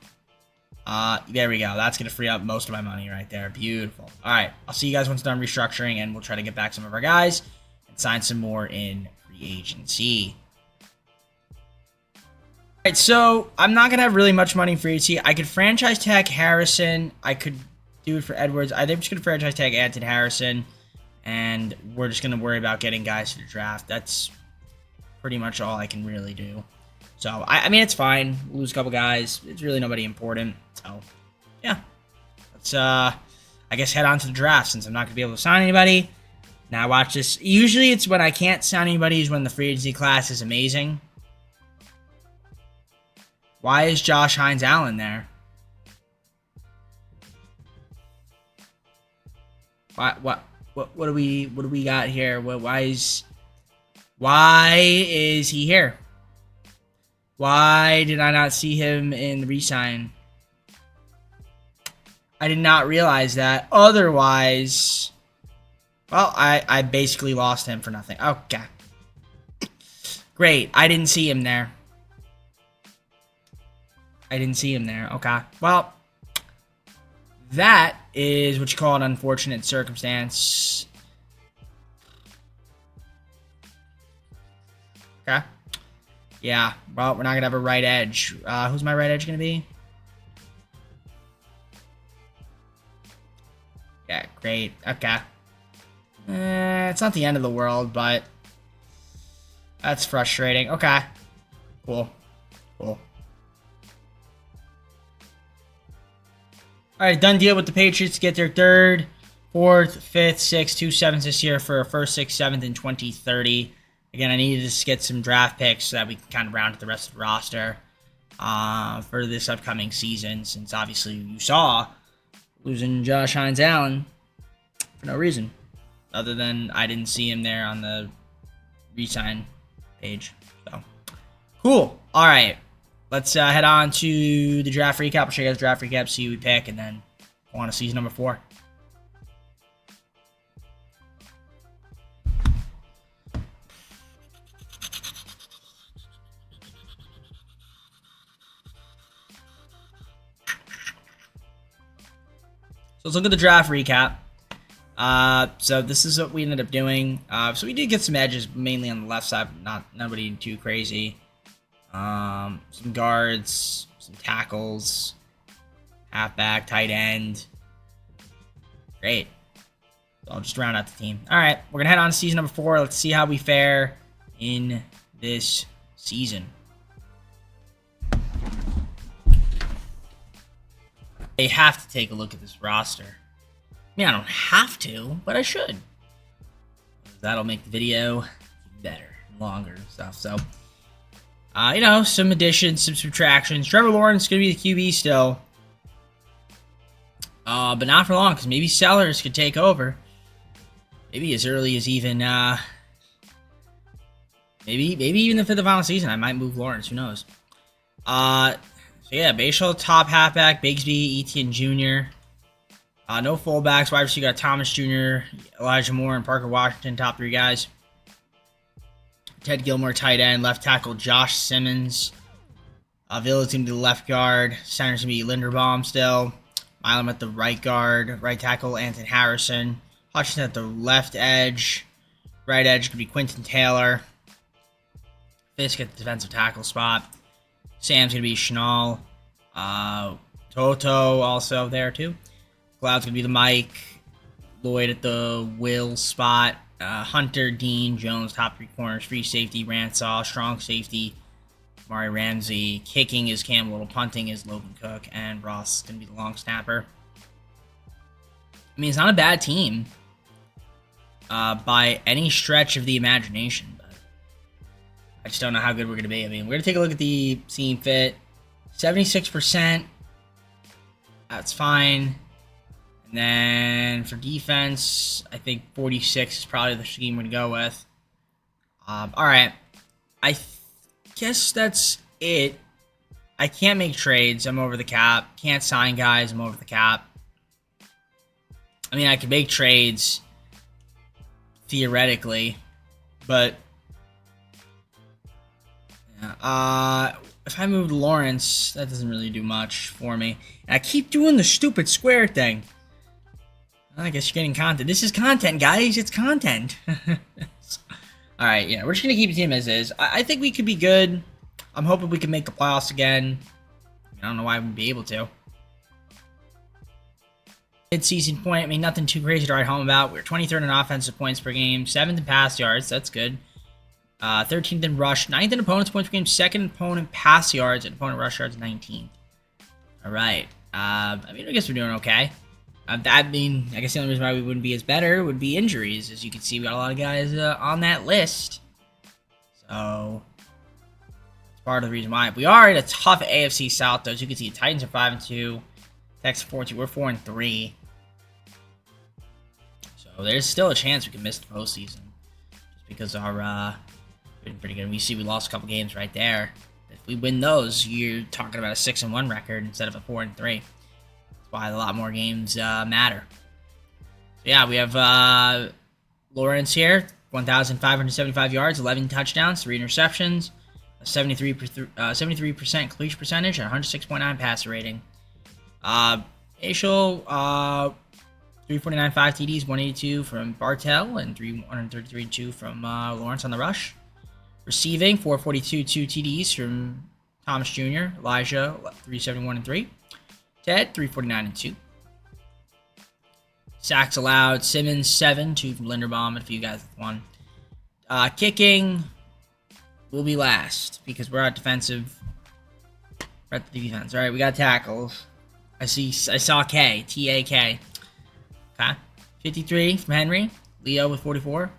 There we go. That's going to free up most of my money right there. Beautiful. All right, I'll see you guys once done restructuring, and we'll try to get back some of our guys and sign some more in free agency. All right, so I'm not going to have really much money in free agency. I could franchise tag Harrison. I could do it for Edwards. I think I'm just going to franchise tag Anton Harrison, and we're just going to worry about getting guys to the draft. That's pretty much all I can really do. So, I mean, it's fine. We'll lose a couple guys. It's really nobody important. So, yeah. Let's, I guess, head on to the draft since I'm not going to be able to sign anybody. Now, watch this. Usually, it's when I can't sign anybody is when the free agency class is amazing. Why is Josh Hines-Allen there? What do we got here? Why is he here? Why did I not see him in the re-sign? I did not realize that. Otherwise, well, I basically lost him for nothing. Okay. Great. I didn't see him there. Okay. Well, that is what you call an unfortunate circumstance. Okay. Yeah, well, we're not going to have a right edge. Who's my right edge going to be? Yeah, great. Okay. It's not the end of the world, but that's frustrating. Okay. Cool. All right, done deal with the Patriots to get their 3rd, 4th, 5th, 6th, 2 7s this year for a 1st, 6th, 7th in 2030. Again, I needed to get some draft picks so that we can kind of round out the rest of the roster for this upcoming season, since obviously you saw losing Josh Hines-Allen for no reason, other than I didn't see him there on the re-sign page. So, cool. All right. Let's head on to the draft recap. I'll show you guys the draft recap, see who we pick, and then go on to season number 4. So let's look at the draft recap. So this is what we ended up doing. So we did get some edges, mainly on the left side, but nobody too crazy. Some guards, some tackles, halfback, tight end. Great. So I'll just round out the team. All right, we're going to head on to season number 4. Let's see how we fare in this season. I have to take a look at this roster. I mean, I don't have to, but I should. That'll make the video better, longer and stuff. So, you know, some additions, some subtractions. Trevor Lawrence is going to be the QB still. But not for long, because maybe Sellers could take over. Maybe as early as even, maybe even for the final season, I might move Lawrence. Who knows? So yeah, Bayshall, top halfback, Bigsby, Etienne Jr. No fullbacks. Wide receiver, you got Thomas Jr., Elijah Moore, and Parker Washington, top 3 guys. Ted Gilmore, tight end. Left tackle, Josh Simmons. Villa's going to be the left guard. Center's going to be Linderbaum still. Milam at the right guard. Right tackle, Anton Harrison. Hutchinson at the left edge. Right edge could be Quentin Taylor. Fisk at the defensive tackle spot. Sam's going to be Schnall. Toto also there too. Cloud's going to be the Mike. Lloyd at the Will spot. Hunter, Dean, Jones, top 3 corners. Free safety, Ransaw. Strong safety, Mari Ramsey. Kicking is Cam Little. Punting is Logan Cook. And Ross is going to be the long snapper. I mean, it's not a bad team by any stretch of the imagination. But I just don't know how good we're going to be. I mean, we're going to take a look at the team fit. 76%. That's fine. And then for defense, I think 46 is probably the scheme we're going to go with. All right. I guess that's it. I can't make trades. I'm over the cap. Can't sign guys. I'm over the cap. I mean, I could make trades theoretically, but yeah. If I moved Lawrence, that doesn't really do much for me. And I keep doing the stupid square thing. I guess you're getting content. This is content, guys. It's content. Alright, yeah. We're just going to keep the team as is. I think we could be good. I'm hoping we can make the playoffs again. I don't know why I wouldn't be able to. Mid-season point, I mean, nothing too crazy to write home about. We're 23rd in offensive points per game. 7th in pass yards. That's good. 13th in rush, 9th in opponent's points per game, 2nd opponent pass yards, and opponent rush yards 19th. All right. I mean, I guess we're doing okay. I mean, I guess the only reason why we wouldn't be as better would be injuries. As you can see, we got a lot of guys on that list. So, that's part of the reason why. We are in a tough AFC South, though. As you can see, Titans are 5-2. Texans 4-2. We're 4-3. So, there's still a chance we can miss the postseason. Just because our... been pretty good. We see we lost a couple games right there. If we win those, you're talking about a 6-1 record instead of a 4-3. That's why a lot more games matter. So yeah, we have Lawrence here, 1,575 yards, 11 touchdowns, 3 interceptions, a 73% completion percentage, and 106.9 passer rating. Asial, 349, 5 TDs, 182 from Bartel, and 133.2 from Lawrence on the rush. Receiving, 442, 2 TDs from Thomas Jr., Elijah, 371 and 3. Ted, 349 and 2. Sacks allowed, Simmons, 7, 2 from Linderbaum, and a few guys with 1. Kicking will be last because we're at defensive. We're at the defense. All right, we got tackles. I saw K, T-A-K. Okay. 53 from Henry. Leo with 44.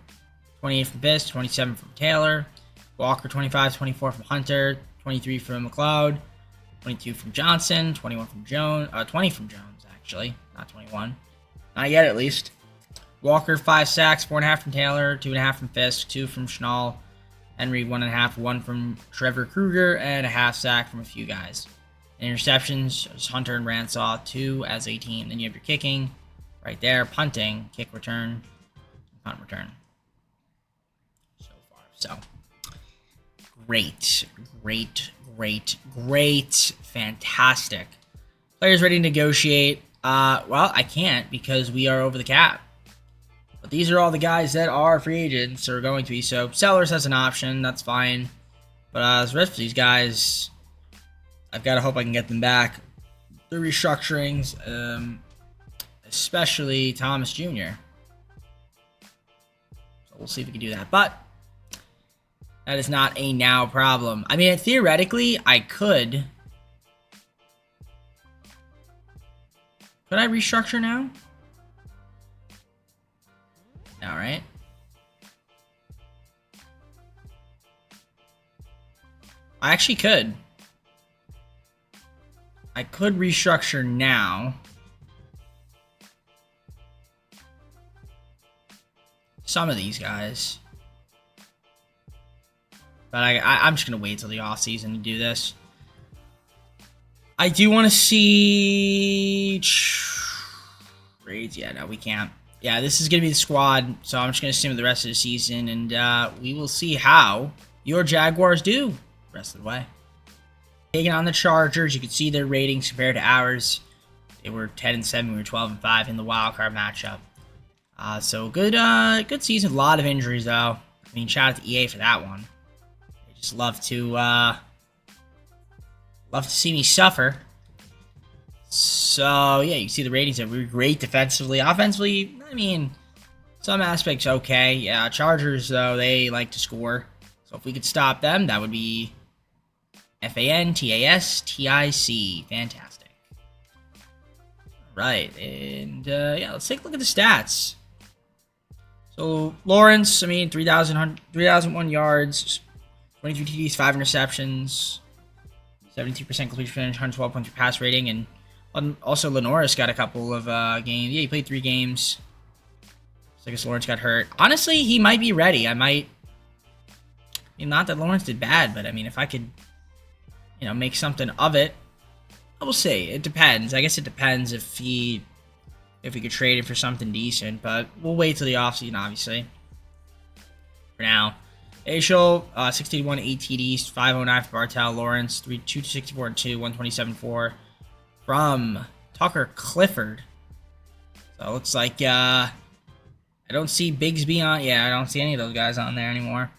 28 from Biss, 27 from Taylor. Walker, 25, 24 from Hunter, 23 from McLeod, 22 from Johnson, 21 from Jones, 20 from Jones, actually, not 21. Not yet, at least. Walker, 5 sacks, 4.5 from Taylor, 2.5 from Fisk, 2 from Schnall, Henry, 1.5, 1 from Trevor Kruger, and a half sack from a few guys. Interceptions, Hunter and Ransaw, 2 as a team. Then you have your kicking right there, punting, kick return, punt return. So far, so... Great. Fantastic. Players ready to negotiate. Well, I can't because we are over the cap. But these are all the guys that are free agents or going to be. So, Sellers has an option. That's fine. But the rest of these guys, I've got to hope I can get them back. The restructurings, especially Thomas Jr. So, we'll see if we can do that. But that is not a now problem. I mean, theoretically, I could. Could I restructure now? All right. I actually could. I could restructure now. Some of these guys. But I'm just going to wait till the offseason to do this. I do want to see... Grades, yeah, no, we can't. Yeah, this is going to be the squad, so I'm just going to sim the rest of the season, and we will see how your Jaguars do the rest of the way. Taking on the Chargers, you can see their ratings compared to ours. They were 10-7, we were 12-5 in the wildcard matchup. So good season. A lot of injuries, though. I mean, shout out to EA for that one. They just love to see me suffer. So, yeah, you can see the ratings that we were great defensively. Offensively, I mean, some aspects okay. Yeah, Chargers, though, they like to score. So if we could stop them, that would be FANTASTIC. Fantastic. All right, and, yeah, let's take a look at the stats. So, Lawrence, I mean, 3,001 yards, 23 TDs, 5 interceptions, 72% completion percentage, 112 points per pass rating, and also Lenore's got a couple of games. Yeah, he played 3 games. So I guess Lawrence got hurt. Honestly, he might be ready. I mean, not that Lawrence did bad, but I mean, if I could, make something of it, I will see. It depends. I guess it depends if we could trade it for something decent, but we'll wait till the offseason, obviously. For now. Ashel, 61 8 TDs, 509 for Bartel. Lawrence, 264 2, 127 4 from Tucker Clifford. So it looks like I don't see Bigsby on. Yeah, I don't see any of those guys on there anymore.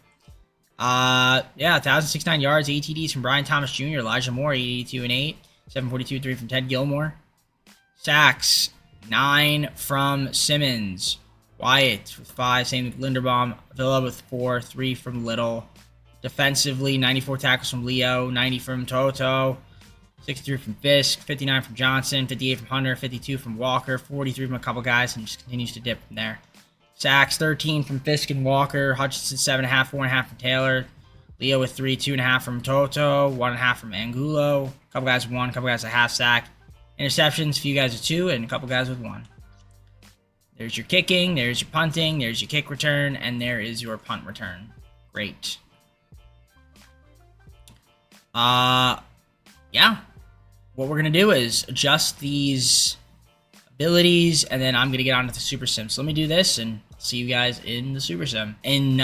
Yeah, 1,069 yards, 8 TDs from Brian Thomas Jr., Elijah Moore, 82 and 8, 742 3 from Ted Gilmore. Sacks, 9 from Simmons. Wyatt with 5, same with Linderbaum. Villa with 4, 3 from Little. Defensively, 94 tackles from Leo, 90 from Toto, 63 from Fisk, 59 from Johnson, 58 from Hunter, 52 from Walker, 43 from a couple guys, and just continues to dip from there. Sacks, 13 from Fisk and Walker. Hutchinson, 7.5, 4.5 from Taylor. Leo with 3, 2.5 from Toto, 1.5 from Angulo. A couple guys with 1, a couple guys with a half sack. Interceptions, a few guys with 2, and a couple guys with 1. There's your kicking, there's your punting, there's your kick return, and there is your punt return. Great. Yeah. What we're going to do is adjust these abilities, and then I'm going to get on to the Super Sim. So let me do this, and I'll see you guys in the Super Sim. In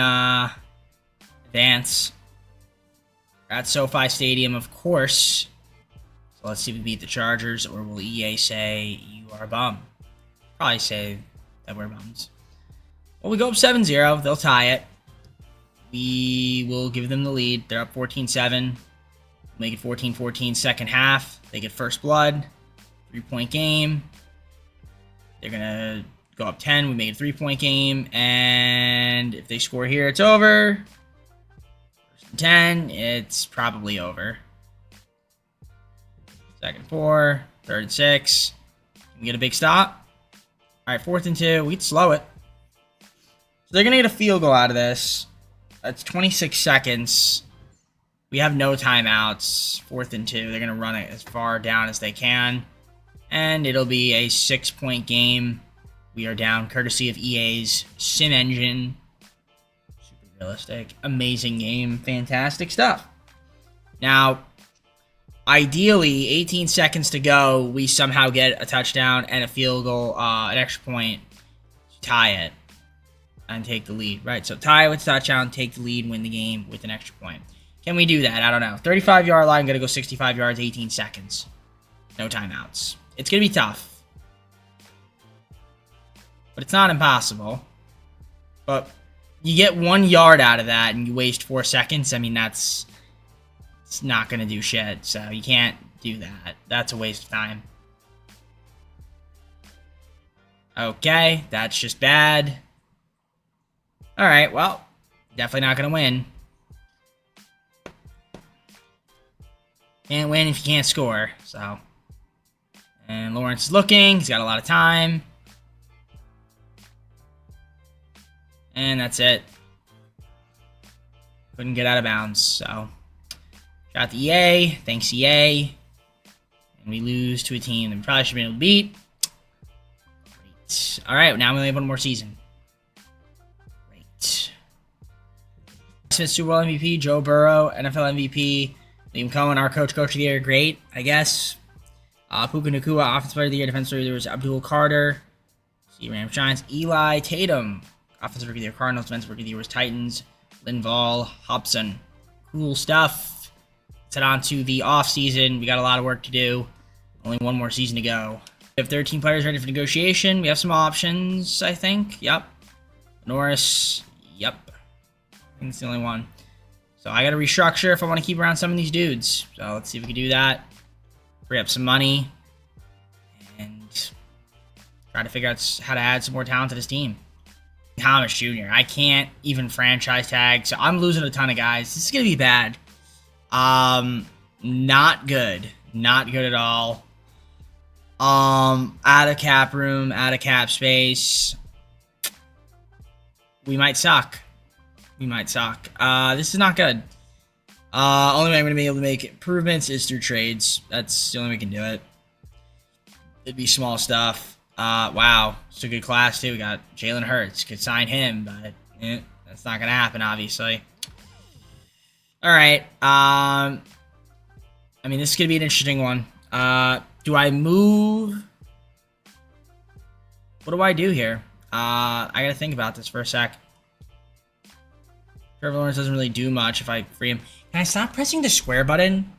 advance, at SoFi Stadium, of course. So let's see if we beat the Chargers, or will EA say you are a bum? Probably say that we're bums. Well, we go up 7-0. They'll tie it. We will give them the lead. They're up 14-7. Make it 14-14 second half. They get first blood. 3-point game. They're going to go up 10. We make it a 3-point game. And if they score here, it's over. First and 10. It's probably over. Second 4. Third and 6. Can we get a big stop? All right, 4th and 2. We can slow it. So they're going to get a field goal out of this. That's 26 seconds. We have no timeouts. 4th and 2. They're going to run it as far down as they can. And it'll be a 6-point game. We are down courtesy of EA's Sim Engine. Super realistic. Amazing game. Fantastic stuff. Now, ideally, 18 seconds to go, we somehow get a touchdown and a field goal, an extra point to tie it and take the lead, right? So tie with touchdown, take the lead, win the game with an extra point. Can we do that? I don't know. 35-yard line, going to go 65 yards, 18 seconds. No timeouts. It's going to be tough. But it's not impossible. But you get 1 yard out of that and you waste 4 seconds. I mean, it's not going to do shit. So you can't do that. That's a waste of time. Okay, that's just bad. Alright, well, definitely not going to win. Can't win if you can't score, so. And Lawrence is looking. He's got a lot of time. And that's it. Couldn't get out of bounds, so. Shout out to EA. Thanks, EA. And we lose to a team that we probably should have been able to beat. Great. Alright, now we only have one more season. Great. Smith, Super Bowl MVP. Joe Burrow, NFL MVP. Liam Cohen, our coach of the year. Great, I guess. Puka Nacua, Offensive Player of the Year. Defensive Player of the Year was Abdul Carter. Rams, Giants. Eli Tatum, offensive rookie of the year, Cardinals. Defensive rookie of the year was Titans. Linval Hobson. Cool stuff. Let's head on to the off season. We got a lot of work to do. Only one more season to go. We have 13 players ready for negotiation. We have some options, I think. Yep. Norris. Yep. I think it's the only one. So I got to restructure if I want to keep around some of these dudes. So let's see if we can do that. Free up some money. And try to figure out how to add some more talent to this team. Thomas Jr. I can't even franchise tag. So I'm losing a ton of guys. This is going to be bad. Not good. Not good at all. Out of cap room. Out of cap space. We might suck. We might suck. This is not good. Only way I'm going to be able to make improvements is through trades. That's the only way we can do it. It'd be small stuff. Wow. It's a good class, too. We got Jalen Hurts. Could sign him, but that's not going to happen, obviously. All right. I mean, this is going to be an interesting one. Do I move? What do I do here? I got to think about this for a sec. Trevor Lawrence doesn't really do much if I free him. Can I stop pressing the square button?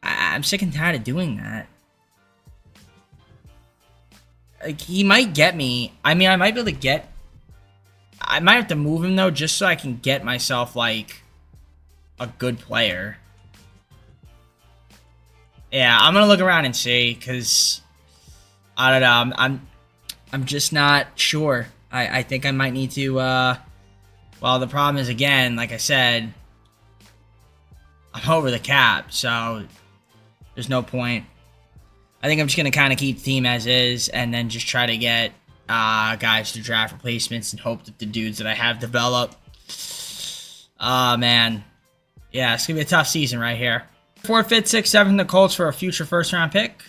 I'm sick and tired of doing that. Like, he might get me. I mean, I might be able to get... I might have to move him, though, just so I can get myself, like, a good player. Yeah, I'm going to look around and see, because... I don't know. I'm just not sure. I think I might need to... Well, the problem is, again, like I said... I'm over the cap, so... There's no point. I think I'm just going to kind of keep the team as is, and then just try to get guys to draft replacements and hope that the dudes that I have develop. Oh, man. Yeah, it's going to be a tough season right here. 4th, 5th, 6th, 7th, the Colts for a future first-round pick.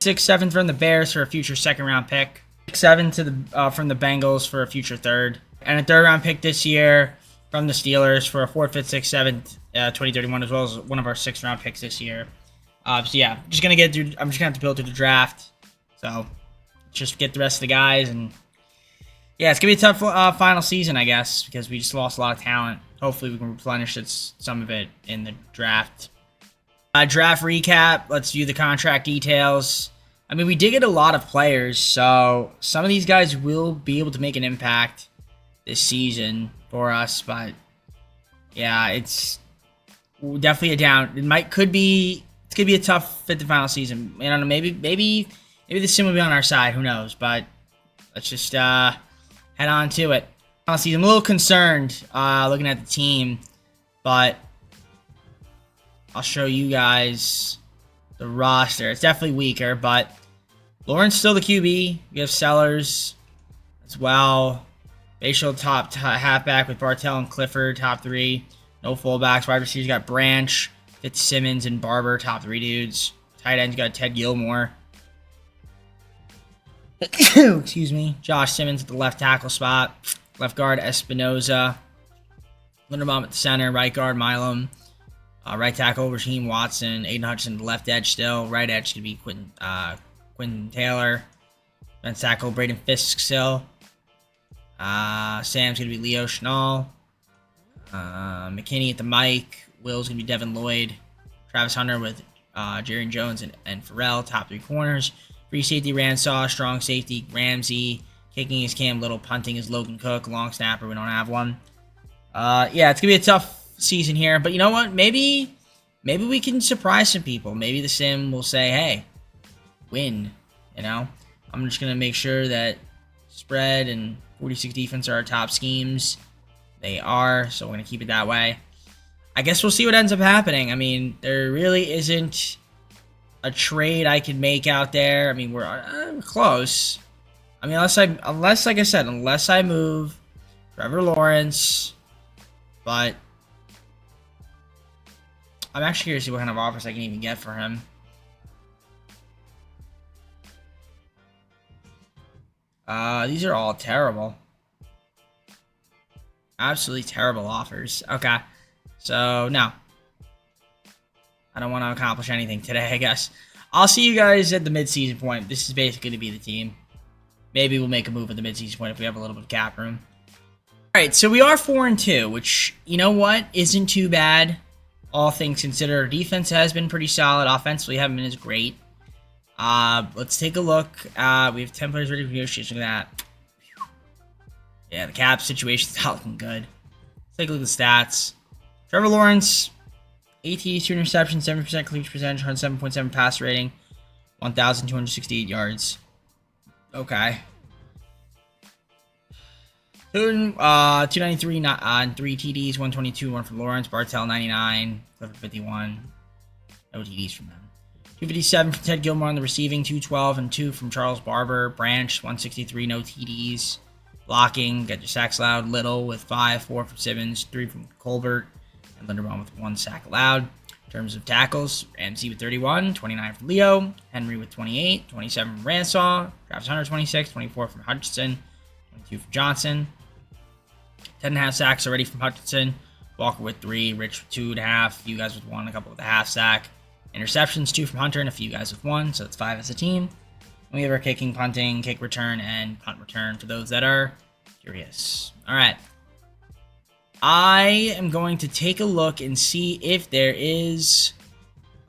6th, 7th from the Bears for a future second-round pick. 7th to the from the Bengals for a future third. And a third-round pick this year from the Steelers for a 4th, 5th, 6th, 7th, 2031, as well as one of our 6th-round picks this year. So yeah, I'm just gonna have to build through the draft. So just get the rest of the guys, and yeah, it's gonna be a tough final season, I guess, because we just lost a lot of talent. Hopefully, we can replenish some of it in the draft. Draft recap. Let's view the contract details. I mean, we did get a lot of players, so some of these guys will be able to make an impact this season for us. But yeah, it's definitely a down. It's gonna be a tough fit the final season. I don't know. Maybe the sim will be on our side. Who knows? But let's just head on to it. Honestly, I'm a little concerned looking at the team, but I'll show you guys the roster. It's definitely weaker, but Lawrence still the QB. We have Sellers as well. Facial top halfback with Bartell and Clifford, top 3. No fullbacks. Wide receivers got Branch, Fitzsimmons, and Barber, top 3 dudes. Tight ends got Ted Gilmore. Excuse me. Josh Simmons at the left tackle spot. Left guard, Espinoza. Linderbaum at the center. Right guard, Milam. Right tackle, Raheem Watson. Aiden Hutchinson at the left edge still. Right edge could be Quentin Taylor. Defense tackle, Braden Fisk still. Sam's going to be Leo Schnall. McKinney at the mic. Will's going to be Devin Lloyd. Travis Hunter with Jaron Jones and Farrell, top 3 corners. Free safety, Ransaw. Strong safety, Ramsey. Kicking is Cam Little. Punting is Logan Cook. Long snapper, we don't have one. Yeah, it's going to be a tough season here. But you know what? Maybe we can surprise some people. Maybe the sim will say, hey, win. You know? I'm just going to make sure that spread and 46 defense are our top schemes. They are, so we're going to keep it that way. I guess we'll see what ends up happening. I mean, there really isn't a trade I can make out there. I mean, we're close. I mean, unless, like I said, unless I move Trevor Lawrence, but I'm actually curious to see what kind of offers I can even get for him. These are all terrible. Absolutely terrible offers. Okay. So, no. I don't want to accomplish anything today, I guess. I'll see you guys at the mid-season point. This is basically going to be the team. Maybe we'll make a move at the midseason point if we have a little bit of cap room. All right, so we are 4-2, which, you know what, isn't too bad. All things considered, our defense has been pretty solid. Offensively, haven't been as great. Let's take a look. We have 10 players ready for negotiation. Look at that. Yeah, the cap situation's not looking good. Let's take a look at the stats. Trevor Lawrence, 18, 2 interceptions, 70% completion percentage, 107.7 passer rating, 1,268 yards. Okay. 293 on 3 TDs, 122, 1 from Lawrence, Bartell 99, Clifford 51. No TDs from them. 257 from Ted Gilmore on the receiving, 212 and 2 from Charles Barber. Branch 163, no TDs. Blocking, got your sacks allowed. Little with 5, 4 from Simmons, 3 from Colbert, and Linderbaum with 1 sack allowed. In terms of tackles, Ramsey with 31, 29 from Leo, Henry with 28, 27 from Ransaw, Travis Hunter 26, 24 from Hutchinson, 22 from Johnson. 10.5 sacks already from Hutchinson. Walker with 3, Rich with 2.5, you guys with 1, a couple with a half sack. Interceptions, 2 from Hunter, and a few guys with 1, so it's 5 as a team. And we have our kicking, punting, kick return, and punt return for those that are curious. All right. I am going to take a look and see if there is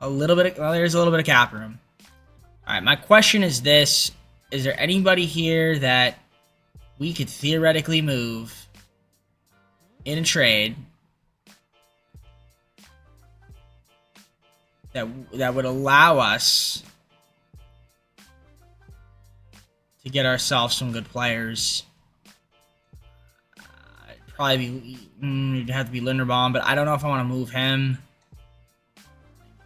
a little bit of, well, there's a little bit of cap room. All right, my question is this. Is there anybody here that we could theoretically move in a trade that would allow us to get ourselves some good players? Probably it'd have to be Linderbaum, but I don't know if I want to move him.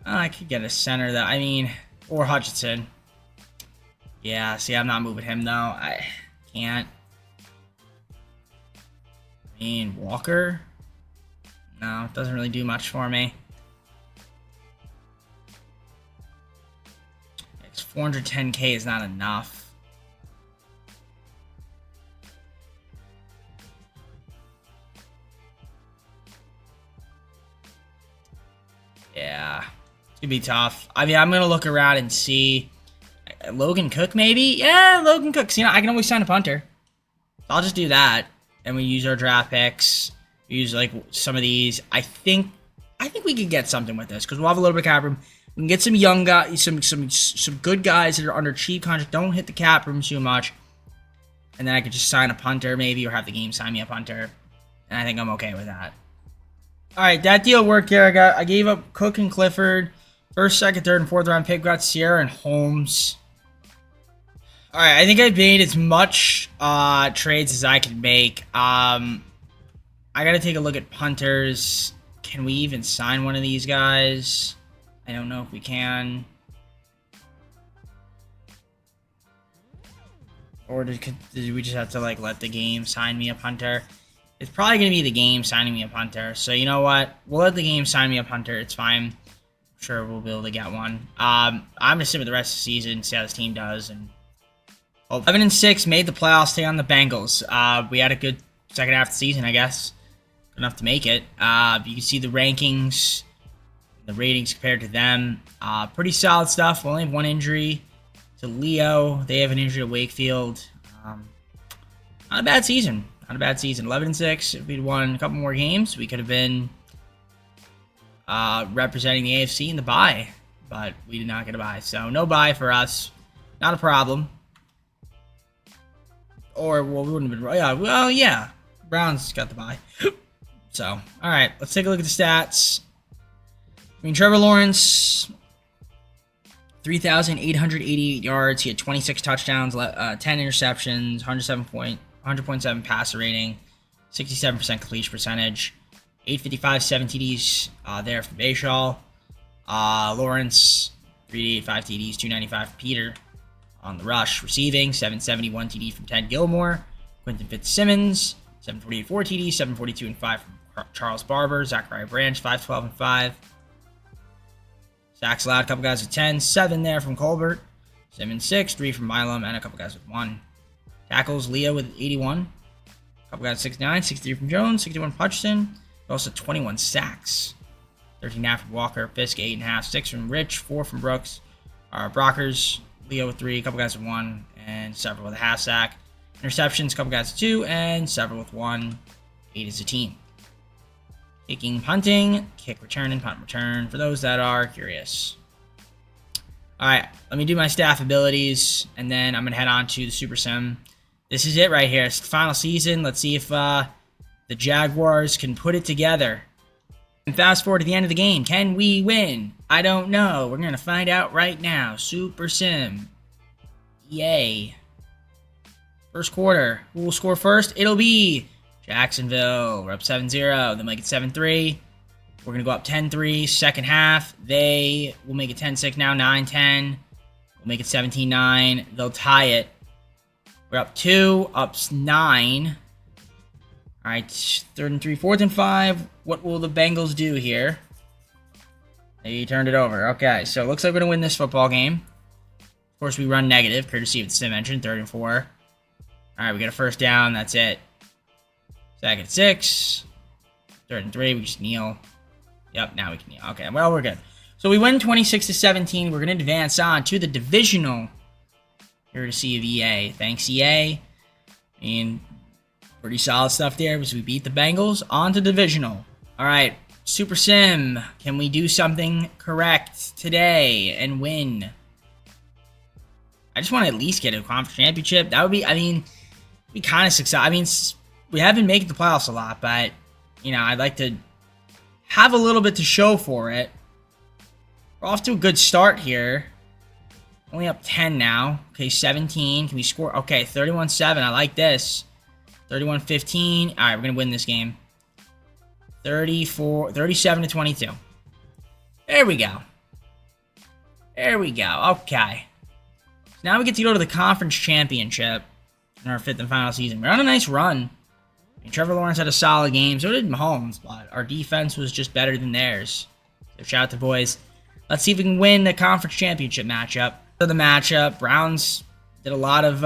I could get a center that, I mean, or Hutchinson. Yeah, see, I'm not moving him though. I can't. I mean, Walker? No, it doesn't really do much for me. It's 410K is not enough. Yeah, it's gonna be tough. I mean, I'm gonna look around and see. Logan Cook, maybe? Yeah, Logan Cook. See, I can always sign a punter. So I'll just do that, and we use our draft picks. We use like some of these. I think we can get something with this because we'll have a little bit of cap room. We can get some young guys, some good guys that are under cheap contract. Don't hit the cap room too much, and then I could just sign a punter maybe, or have the game sign me a punter, and I think I'm okay with that. All right, that deal worked here. I gave up Cook and Clifford. First, second, third, and fourth round pick. Got Sierra and Holmes. All right, I think I've made as much trades as I can make. I got to take a look at punters. Can we even sign one of these guys? I don't know if we can. Or did we just have to like let the game sign me a punter? It's probably going to be the game signing me a punter. So you know what? We'll let the game sign me a punter. It's fine. I'm sure we'll be able to get one. I'm going to sit with the rest of the season, see how this team does. And 11-6, made the playoffs, stay on the Bengals. We had a good second half of the season, I guess. Good enough to make it. You can see the rankings, the ratings compared to them. Pretty solid stuff. We only have one injury to Leo. They have an injury to Wakefield. Not a bad season. Not a bad season. 11-6. If we'd won a couple more games, we could have been representing the AFC in the bye. But we did not get a bye. So no bye for us. Not a problem. Or, well, we wouldn't have been... Yeah, well, yeah. Browns got the bye. So, all right. Let's take a look at the stats. I mean, Trevor Lawrence, 3,888 yards. He had 26 touchdowns, 10 interceptions, 100.7 passer rating, 67% completion percentage, 855, 7 TDs there for Bashaw. Lawrence, 385 TDs, 295 for Peter on the rush. Receiving, 771 TD from Ted Gilmore. Quentin Fitzsimmons, 748 4 TDs, 742 and 5 from Charles Barber. Zachariah Branch, 512 and 5. Sacks allowed, a couple guys with 10, 7 there from Colbert. Simmons 6, 3 from Milam, and a couple guys with 1. Tackles, Leo with 81. A couple guys 69, 63 from Jones, 61 from Hutchinson. Also 21 sacks. 13.5 from Walker, Fisk 8.5, 6 from Rich, 4 from Brooks. Brockers, Leo with 3, a couple guys with 1, and several with a half sack. Interceptions, a couple guys with 2, and several with 1. 8 is a team. Kicking, punting, kick return, and punt return for those that are curious. Alright, let me do my staff abilities, and then I'm going to head on to the Super Sim. This is it right here. It's the final season. Let's see if the Jaguars can put it together. And fast forward to the end of the game. Can we win? I don't know. We're going to find out right now. Super Sim. Yay. First quarter. Who will score first? It'll be Jacksonville. We're up 7-0. They'll make it 7-3. We're going to go up 10-3. Second half. They will make it 10-6 now. 9-10. We'll make it 17-9. They'll tie it. We're up 2. Up 9. Alright. 3rd and 3. 4th and 5. What will the Bengals do here? They turned it over. Okay. So it looks like we're going to win this football game. Of course, we run negative, courtesy of the sim engine. 3rd and 4. Alright. We got a first down. That's it. 2nd and 6. 3rd and 3. We just kneel. Yep, now we can kneel. Okay, well, we're good. So we win 26-17. We're going to advance on to the divisional courtesy of EA. Thanks, EA. And pretty solid stuff there as we beat the Bengals. On to divisional. All right, Super Sim. Can we do something correct today and win? I just want to at least get a conference championship. That would be, I mean, be kind of success. I mean, we have been making the playoffs a lot, but, you know, I'd like to have a little bit to show for it. We're off to a good start here. Only up 10 now. Okay, 17. Can we score? Okay, 31-7. I like this. 31-15. All right, we're going to win this game. 37-22. There we go. There we go. Okay. So now we get to go to the conference championship in our 5th and final season. We're on a nice run. And Trevor Lawrence had a solid game. So did Mahomes, but our defense was just better than theirs. So shout out to the boys. Let's see if we can win the conference championship matchup. So the matchup, Browns did a lot of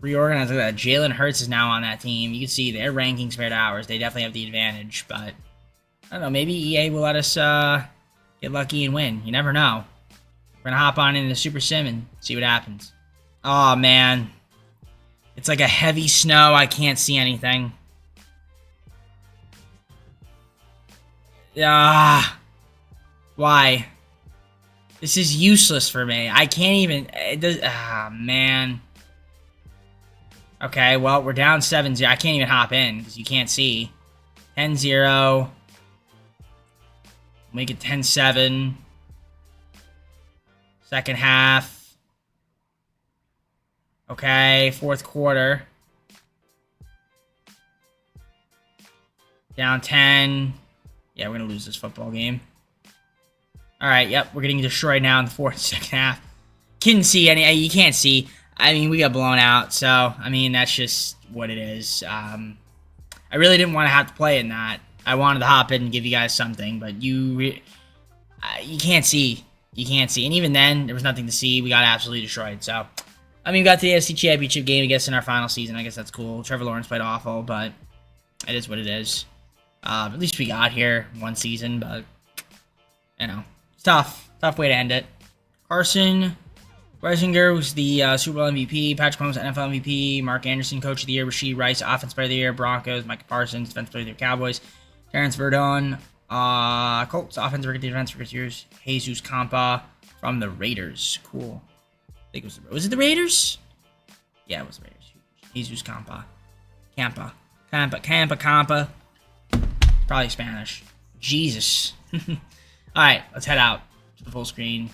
reorganizing. Look at that. Jalen Hurts is now on that team. You can see their rankings compared to ours. They definitely have the advantage, but I don't know. Maybe EA will let us get lucky and win. You never know. We're going to hop on into the Super Sim and see what happens. Oh, man. It's like a heavy snow. I can't see anything. Ah. Why? This is useless for me. I can't even... It does, man. Okay, well, we're down 7-0. I can't even hop in because you can't see. 10-0. Make it 10-7. Second half. Okay, 4th quarter. Down 10. Yeah, we're going to lose this football game. Alright, yep, we're getting destroyed now in the 4th and 2nd half. Couldn't see any... You can't see. I mean, we got blown out, so, I mean, that's just what it is. I really didn't want to have to play in that. I wanted to hop in and give you guys something, but you can't see. You can't see. And even then, there was nothing to see. We got absolutely destroyed, so... I mean, we got to the AFC Championship game, I guess, in our final season. I guess that's cool. Trevor Lawrence played awful, but it is what it is. At least we got here one season, but, you know, it's tough. Tough way to end it. Carson Reisinger was the Super Bowl MVP. Patrick Mahomes, NFL MVP. Mark Anderson, Coach of the Year. Rashee Rice, Offense Player of the Year. Broncos. Micah Parsons, Defense Player of the Year. Cowboys. Terrence Verdon, Colts. Offensive Rookie Defense Rookie Years. Jesus Campa from the Raiders. Cool. I think it was it the Raiders? Yeah, it was the Raiders. Jesus Campa. Campa. Probably Spanish. Jesus. Alright, let's head out to the full screen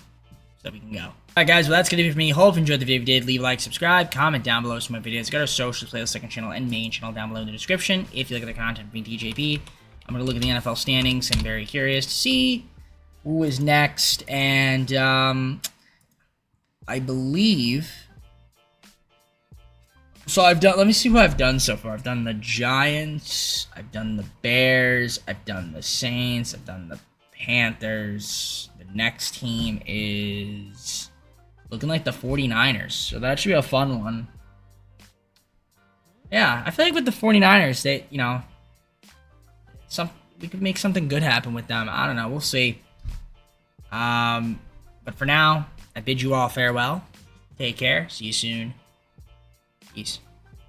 so we can go. Alright guys, well that's going to be it for me. Hope you enjoyed the video. If you did, leave a like, subscribe, comment down below some of my videos. Got our socials, playlist, second channel, and main channel down below in the description. If you look at the content from TJP, I'm going to look at the NFL standings. I'm very curious to see who is next. And, I believe... So I've done... Let me see what I've done so far. I've done the Giants. I've done the Bears. I've done the Saints. I've done the Panthers. The next team is... looking like the 49ers. So that should be a fun one. Yeah, I feel like with the 49ers, they, you know... we could make something good happen with them. I don't know. We'll see. But for now... I bid you all farewell. Take care. See you soon. Peace.